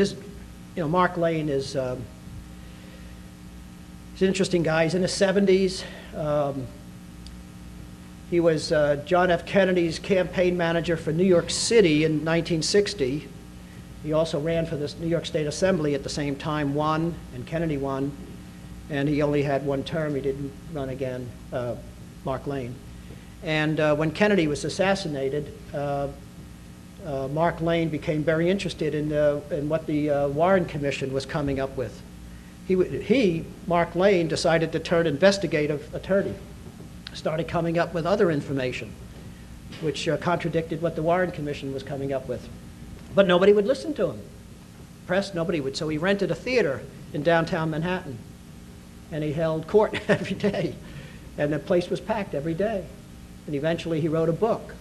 Mark Lane is... he's an interesting guy. He's in his 70s. He was John F. Kennedy's campaign manager for New York City in 1960. He also ran for the New York State Assembly at the same time, won, and Kennedy won. And he only had one term. He didn't run again, Mark Lane. And when Kennedy was assassinated, Mark Lane became very interested in what the Warren Commission was coming up with. Mark Lane, decided to turn investigative attorney, started coming up with other information, which contradicted what the Warren Commission was coming up with. But nobody would listen to him. Press, nobody would. So he rented a theater in downtown Manhattan, and he held court every day, and the place was packed every day. And eventually he wrote a book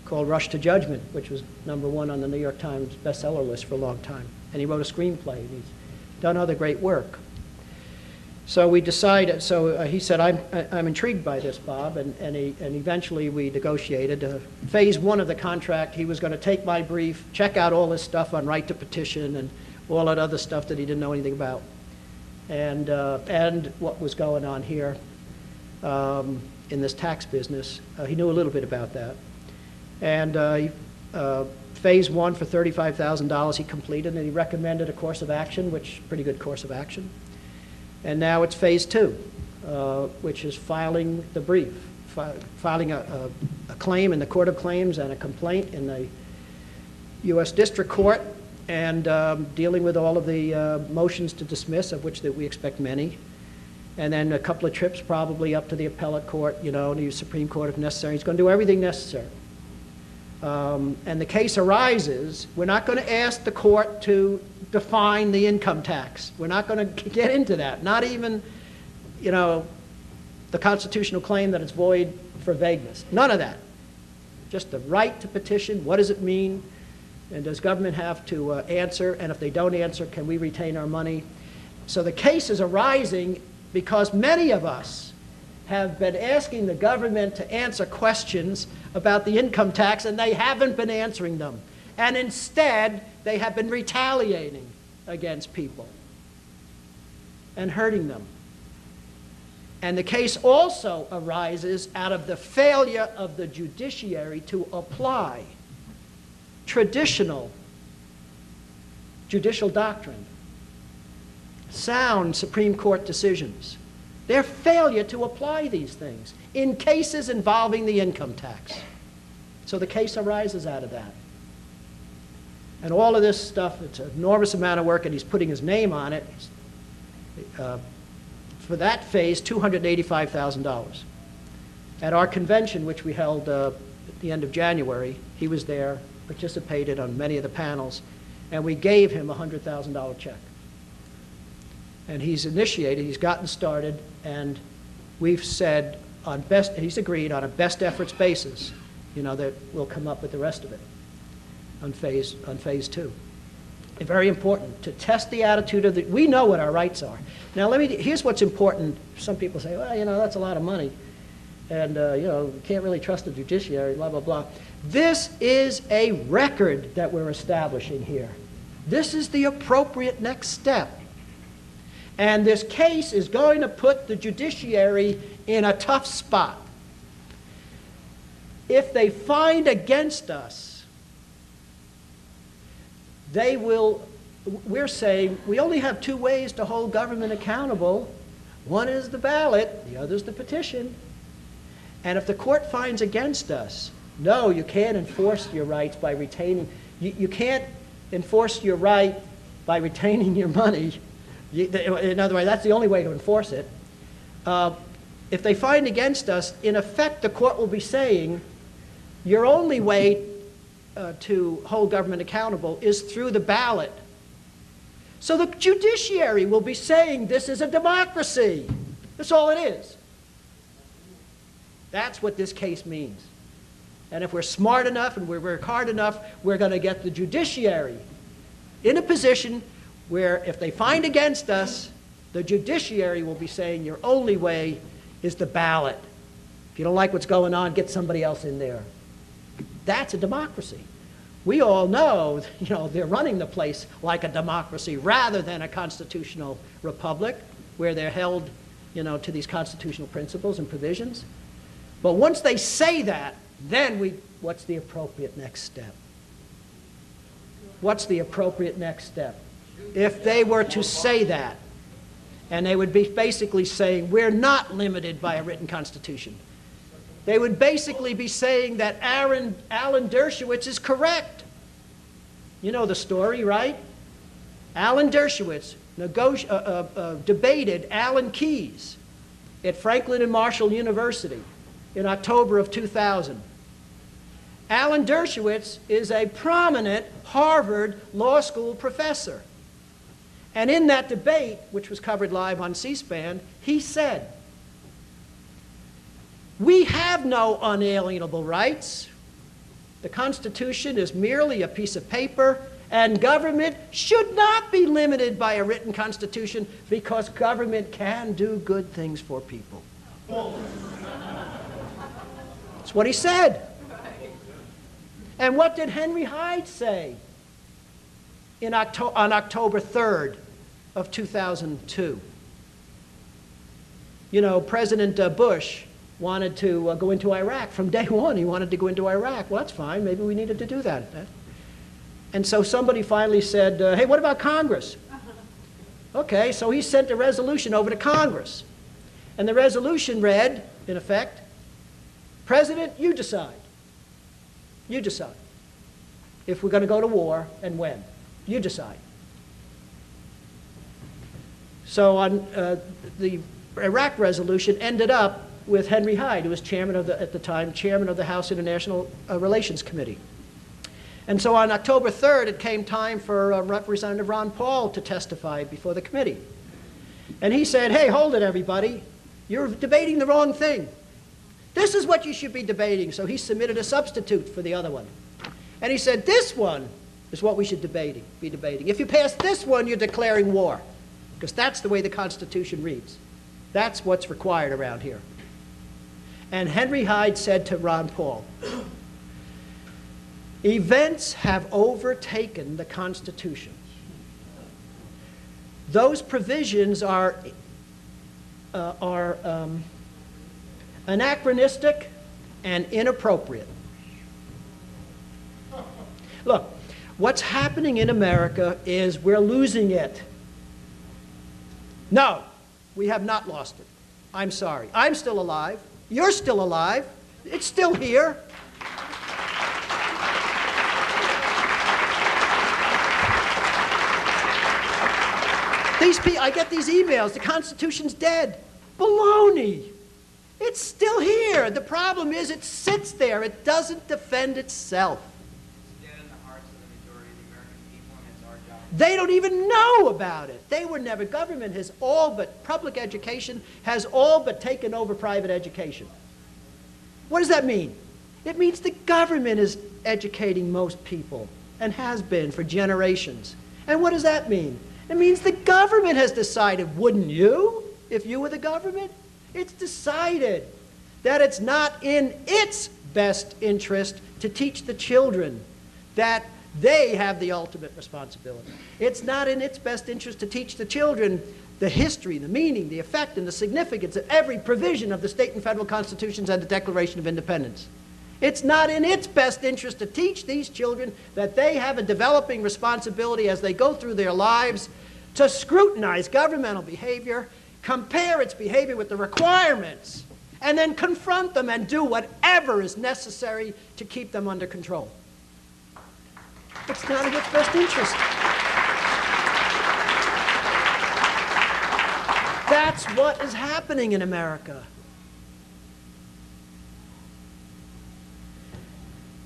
called Rush to Judgment, which was #1 on the New York Times bestseller list for a long time. And he wrote a screenplay. He's done other great work. So we decided, he said, I'm intrigued by this, Bob, and eventually we negotiated. Phase 1 of the contract, he was going to take my brief, check out all this stuff on right to petition and all that other stuff that he didn't know anything about, and what was going on here in this tax business. He knew a little bit about that. And Phase 1 for $35,000 he completed, and he recommended a course of action, which pretty good course of action. And now it's Phase 2, which is filing the brief, filing a claim in the Court of Claims and a complaint in the U.S. District Court, and dealing with all of the motions to dismiss, of which that we expect many, and then a couple of trips probably up to the appellate court, the Supreme Court if necessary. He's going to do everything necessary. And the case arises, we're not going to ask the court to define the income tax. We're not going to get into that. Not even, the constitutional claim that it's void for vagueness. None of that. Just the right to petition. What does it mean? And does government have to answer? And if they don't answer, can we retain our money? So the case is arising because many of us have been asking the government to answer questions about the income tax, and they haven't been answering them. And instead, they have been retaliating against people and hurting them. And the case also arises out of the failure of the judiciary to apply traditional judicial doctrine, sound Supreme Court decisions. Their failure to apply these things in cases involving the income tax. So the case arises out of that. And all of this stuff, it's an enormous amount of work, and he's putting his name on it. For that phase, $285,000. At our convention, which we held at the end of January, he was there, participated on many of the panels, and we gave him a $100,000 check. And he's initiated, he's gotten started, and we've said he's agreed on a best efforts basis, that we'll come up with the rest of it on phase 2. And very important to test the attitude of we know what our rights are. Now here's what's important. Some people say, well, that's a lot of money, and you can't really trust the judiciary, blah, blah, blah. This is a record that we're establishing here. This is the appropriate next step. And this case is going to put the judiciary in a tough spot. If they find against us, we're saying we only have 2 ways to hold government accountable. One is the ballot, the other is the petition. And if the court finds against us, no, you can't enforce your rights by retaining, you can't enforce your right by retaining your money. In other words, that's the only way to enforce it. If they find against us, in effect, the court will be saying, your only way to hold government accountable is through the ballot. So the judiciary will be saying this is a democracy. That's all it is. That's what this case means. And if we're smart enough and we work hard enough, we're going to get the judiciary in a position where if they find against us, the judiciary will be saying your only way is the ballot. If you don't like what's going on, get somebody else in there. That's a democracy. We all know, they're running the place like a democracy rather than a constitutional republic where they're held, to these constitutional principles and provisions. But once they say that, then what's the appropriate next step? What's the appropriate next step? If they were to say that, and they would be basically saying, we're not limited by a written constitution. They would basically be saying that Alan Dershowitz is correct. You know the story, right? Alan Dershowitz debated Alan Keyes at Franklin and Marshall University in October of 2000. Alan Dershowitz is a prominent Harvard Law School professor. And in that debate, which was covered live on C-SPAN, he said, we have no unalienable rights. The Constitution is merely a piece of paper, and government should not be limited by a written constitution because government can do good things for people. That's what he said. And what did Henry Hyde say on October 3rd of 2002? President Bush wanted to go into Iraq. From day one, he wanted to go into Iraq. Well, that's fine. Maybe we needed to do that. And so somebody finally said, hey, what about Congress? Okay, so he sent a resolution over to Congress. And the resolution read, in effect, President, you decide. You decide if we're going to go to war and when. You decide. So on the Iraq resolution ended up with Henry Hyde, who was at the time, chairman of the House International Relations Committee. And so on October 3rd, it came time for Representative Ron Paul to testify before the committee. And he said, hey, hold it, everybody. You're debating the wrong thing. This is what you should be debating. So he submitted a substitute for the other one. And he said, this one is what we should be debating. If you pass this one, you're declaring war. Because that's the way the Constitution reads. That's what's required around here. And Henry Hyde said to Ron Paul, events have overtaken the Constitution. Those provisions are anachronistic and inappropriate. Look, what's happening in America is we're losing it. No, we have not lost it. I'm sorry. I'm still alive. You're still alive. It's still here. I get these emails, the Constitution's dead. Baloney. It's still here. The problem is it sits there. It doesn't defend itself. It's dead in the hearts of the majority of the American people, and it's our job. They don't even know about it. They were never, government has all but, public education has all but taken over private education. What does that mean? It means the government is educating most people and has been for generations. And what does that mean? It means the government has decided, wouldn't you, if you were the government? It's decided that it's not in its best interest to teach the children that they have the ultimate responsibility. It's not in its best interest to teach the children the history, the meaning, the effect, and the significance of every provision of the state and federal constitutions and the Declaration of Independence. It's not in its best interest to teach these children that they have a developing responsibility as they go through their lives to scrutinize governmental behavior, compare its behavior with the requirements, and then confront them and do whatever is necessary to keep them under control. It's not in its best interest. That's what is happening in America.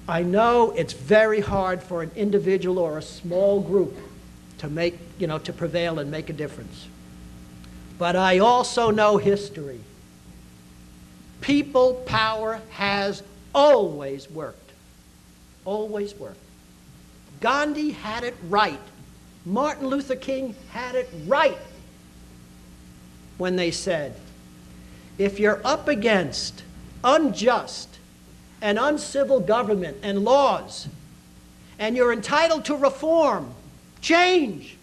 I know it's very hard for an individual or a small group to make, to prevail and make a difference. But I also know history. People power has always worked. Always worked. Gandhi had it right. Martin Luther King had it right when they said, if you're up against unjust and uncivil government and laws, and you're entitled to reform, change,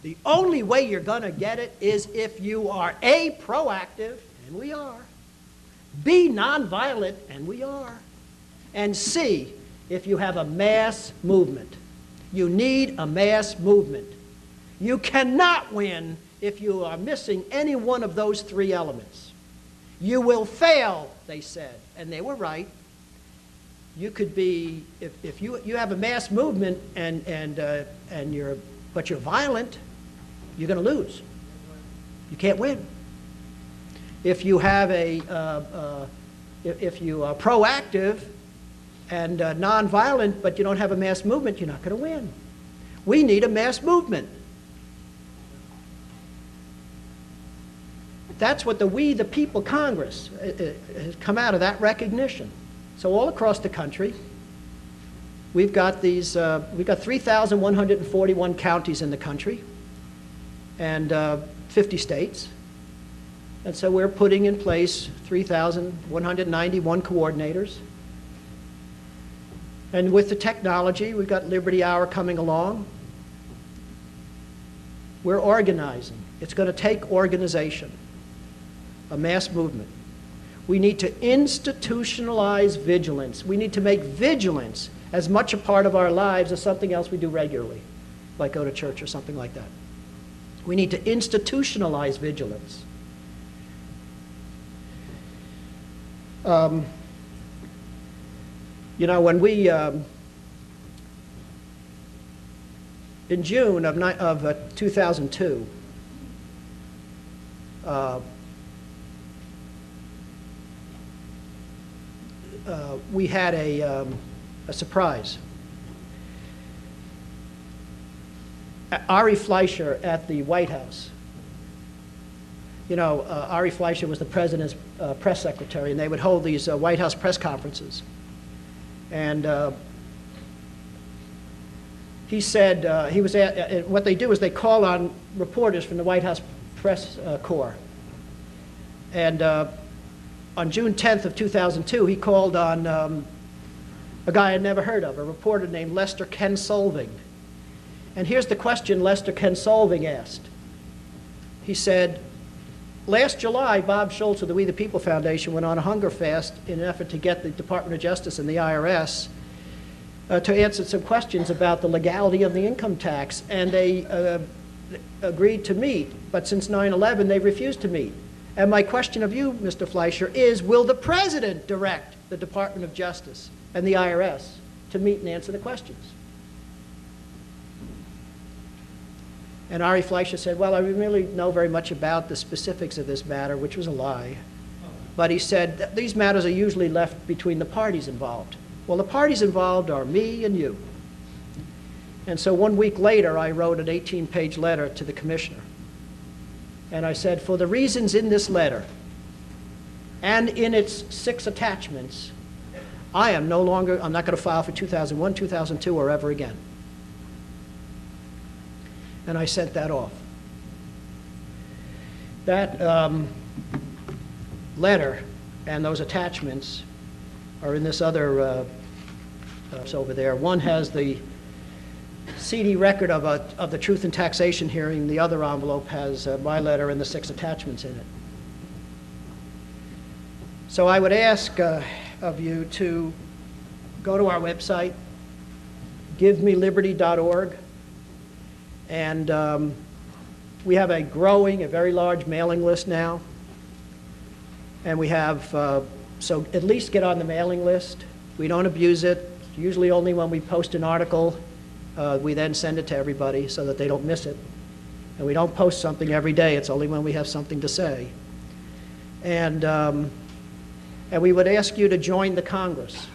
the only way you're going to get it is if you are A, proactive, and we are, B, nonviolent, and we are, and C, if you have a mass movement. You need a mass movement. You cannot win if you are missing any one of those three elements. You will fail, they said, and they were right. You could be, if you have a mass movement but you're violent, you're going to lose. You can't win. If you have if you are proactive and nonviolent, but you don't have a mass movement, you're not going to win. We need a mass movement. That's what We the People Congress has come out of that recognition. So all across the country, we've got 3,141 counties in the country and 50 states. And so we're putting in place 3,191 coordinators. And with the technology, we've got Liberty Hour coming along. We're organizing. It's going to take organization, a mass movement. We need to institutionalize vigilance. We need to make vigilance as much a part of our lives as something else we do regularly, like go to church or something like that. We need to institutionalize vigilance. When we, in June of 2002, we had a surprise. Ari Fleischer at the White House. Ari Fleischer was the president's press secretary, and they would hold these White House press conferences. And he said, what they do is they call on reporters from the White House press corps. And on June 10th of 2002, he called on a guy I'd never heard of, a reporter named Lester Ken Solving. And here's the question Lester Ken Solving asked. He said, last July, Bob Schulz of the We the People Foundation went on a hunger fast in an effort to get the Department of Justice and the IRS to answer some questions about the legality of the income tax. And they agreed to meet, but since 9/11, they've refused to meet. And my question of you, Mr. Fleischer, is will the President direct the Department of Justice and the IRS to meet and answer the questions? And Ari Fleischer said, well, I didn't really know very much about the specifics of this matter, which was a lie. But he said, these matters are usually left between the parties involved. Well, the parties involved are me and you. And so 1 week later, I wrote an 18-page letter to the commissioner. And I said, for the reasons in this letter and in its 6 attachments, I'm not going to file for 2001, 2002, or ever again. And I sent that off. That letter and those attachments are in this other over there. One has the CD record of the Truth and Taxation hearing. The other envelope has my letter and the 6 attachments in it. So I would ask of you to go to our website, givemeliberty.org, and we have a very large mailing list now. And we have, so at least get on the mailing list. We don't abuse it. Usually only when we post an article, we then send it to everybody so that they don't miss it. And we don't post something every day. It's only when we have something to say. And we would ask you to join the Congress,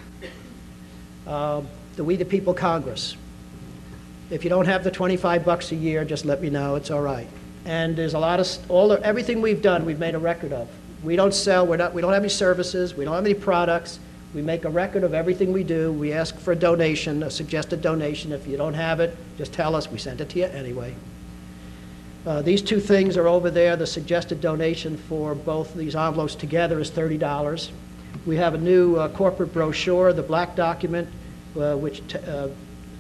the We the People Congress. If you don't have the $25 a year, just let me know. It's all right. And there's a lot of, everything we've done, we've made a record of. We don't sell, we don't have any services, we don't have any products. We make a record of everything we do. We ask for a donation, a suggested donation. If you don't have it, just tell us. We send it to you anyway. These two things are over there. The suggested donation for both these envelopes together is $30. We have a new corporate brochure, the black document, which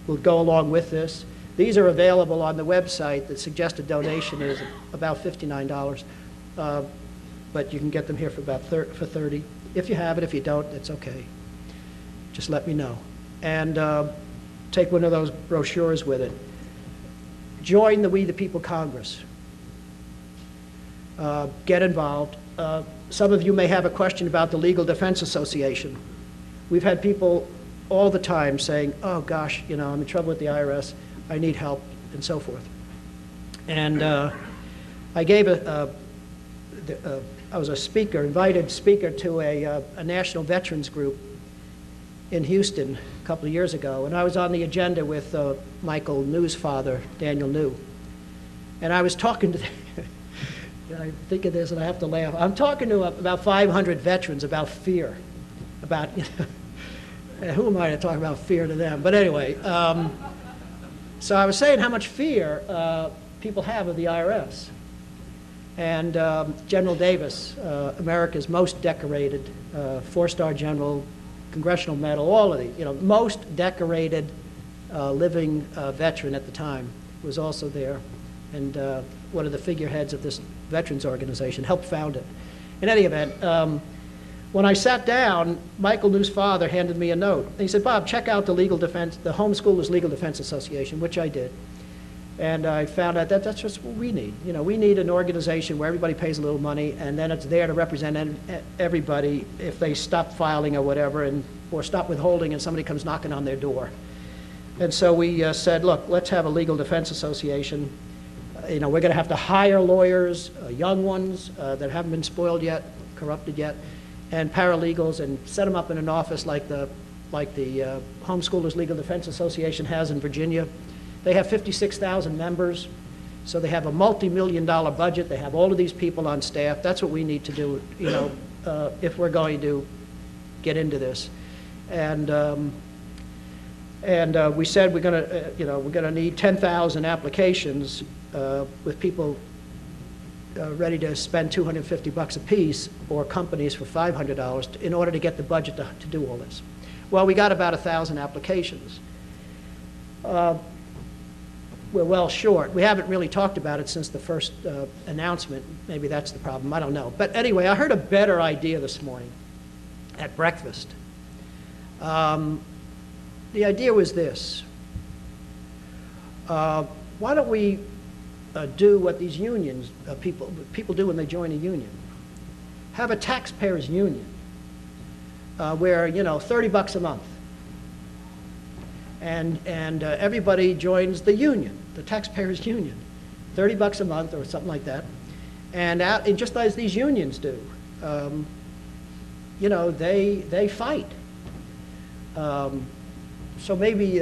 will go along with this. These are available on the website. The suggested donation is about $59, but you can get them here for about for $30. If you have it, if you don't, it's okay. Just let me know. And take one of those brochures with it. Join the We the People Congress. Get involved. Some of you may have a question about the Legal Defense Association. We've had people all the time saying, oh gosh, you know, I'm in trouble with the IRS, I need help, and so forth. And I gave I was a speaker, invited speaker to a national veterans group in Houston a couple of years ago, and I was on the agenda with Michael New's father, Daniel New. And I was talking to, I think of this and I have to laugh. I'm talking to about 500 veterans about fear, about, you know, who am I to talk about fear to them? But anyway, so I was saying how much fear people have of the IRS. And General Davis, America's most decorated, four-star general, Congressional Medal, all of the, you know, most decorated living veteran at the time was also there. And one of the figureheads of this veterans organization helped found it. In any event, when I sat down, Michael New's father handed me a note. And he said, Bob, check out the Homeschoolers Legal Defense Association, which I did. And I found out that that's just what we need. You know, we need an organization where everybody pays a little money, and then it's there to represent everybody if they stop filing or whatever, or stop withholding and somebody comes knocking on their door. And so we said, look, let's have a legal defense association. You know, we're going to have to hire lawyers, young ones that haven't been spoiled yet, corrupted yet, and paralegals, and set them up in an office like the Homeschoolers Legal Defense Association has in Virginia. They have 56,000 members, so they have a multi-million-dollar budget. They have all of these people on staff. That's what we need to do, you know, if we're going to get into this. And we said we're going to, you know, we're going to need 10,000 applications with people ready to spend $250 a piece, or companies for $500 in order to get the budget to do all this. Well, we got about 1,000 applications. We're well short. We haven't really talked about it since the first announcement. Maybe that's the problem. I don't know. But anyway, I heard a better idea this morning at breakfast. The idea was this. Why don't we do what these unions, people do when they join a union? Have a taxpayers union where, you know, $30 a month. And everybody joins the union, the taxpayers union, $30 a month or something like that. And just as these unions do, you know, they fight. So maybe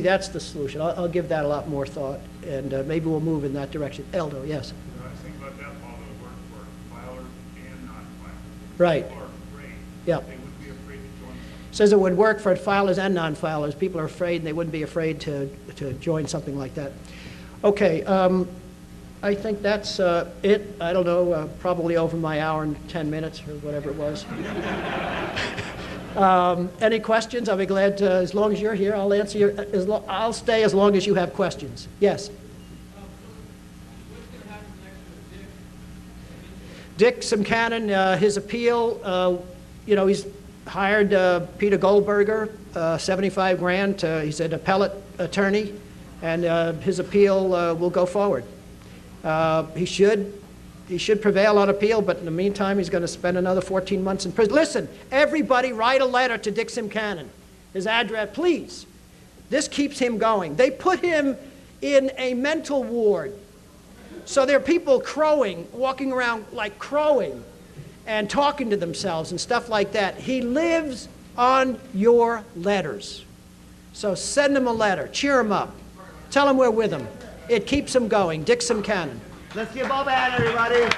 that's the solution. I'll give that a lot more thought, and maybe we'll move in that direction. Eldo, yes. I was thinking about that while it would work for filers and non-filers. Right. People are afraid. Yeah. They would be afraid to join. Says it would work for filers and non-filers. People are afraid, and they wouldn't be afraid to join something like that. Okay, I think that's it. I don't know, probably over my hour and 10 minutes or whatever it was. Any questions? I'll be glad to, as long as you're here, I'll answer your, I'll stay as long as you have questions. Yes? Dick Simcanon, his appeal, you know, he's hired Peter Goldberger, 75 grand. He's an appellate attorney, and his appeal will go forward. He should he should prevail on appeal, but in the meantime, he's going to spend another 14 months in prison. Listen, everybody write a letter to Dick Simcannon. His address, please. This keeps him going. They put him in a mental ward. So there are people crowing, walking around like crowing and talking to themselves and stuff like that. He lives on your letters. So send him a letter. Cheer him up. Tell him we're with him. It keeps him going. Dick Simcannon. Let's give Bob a hand, everybody.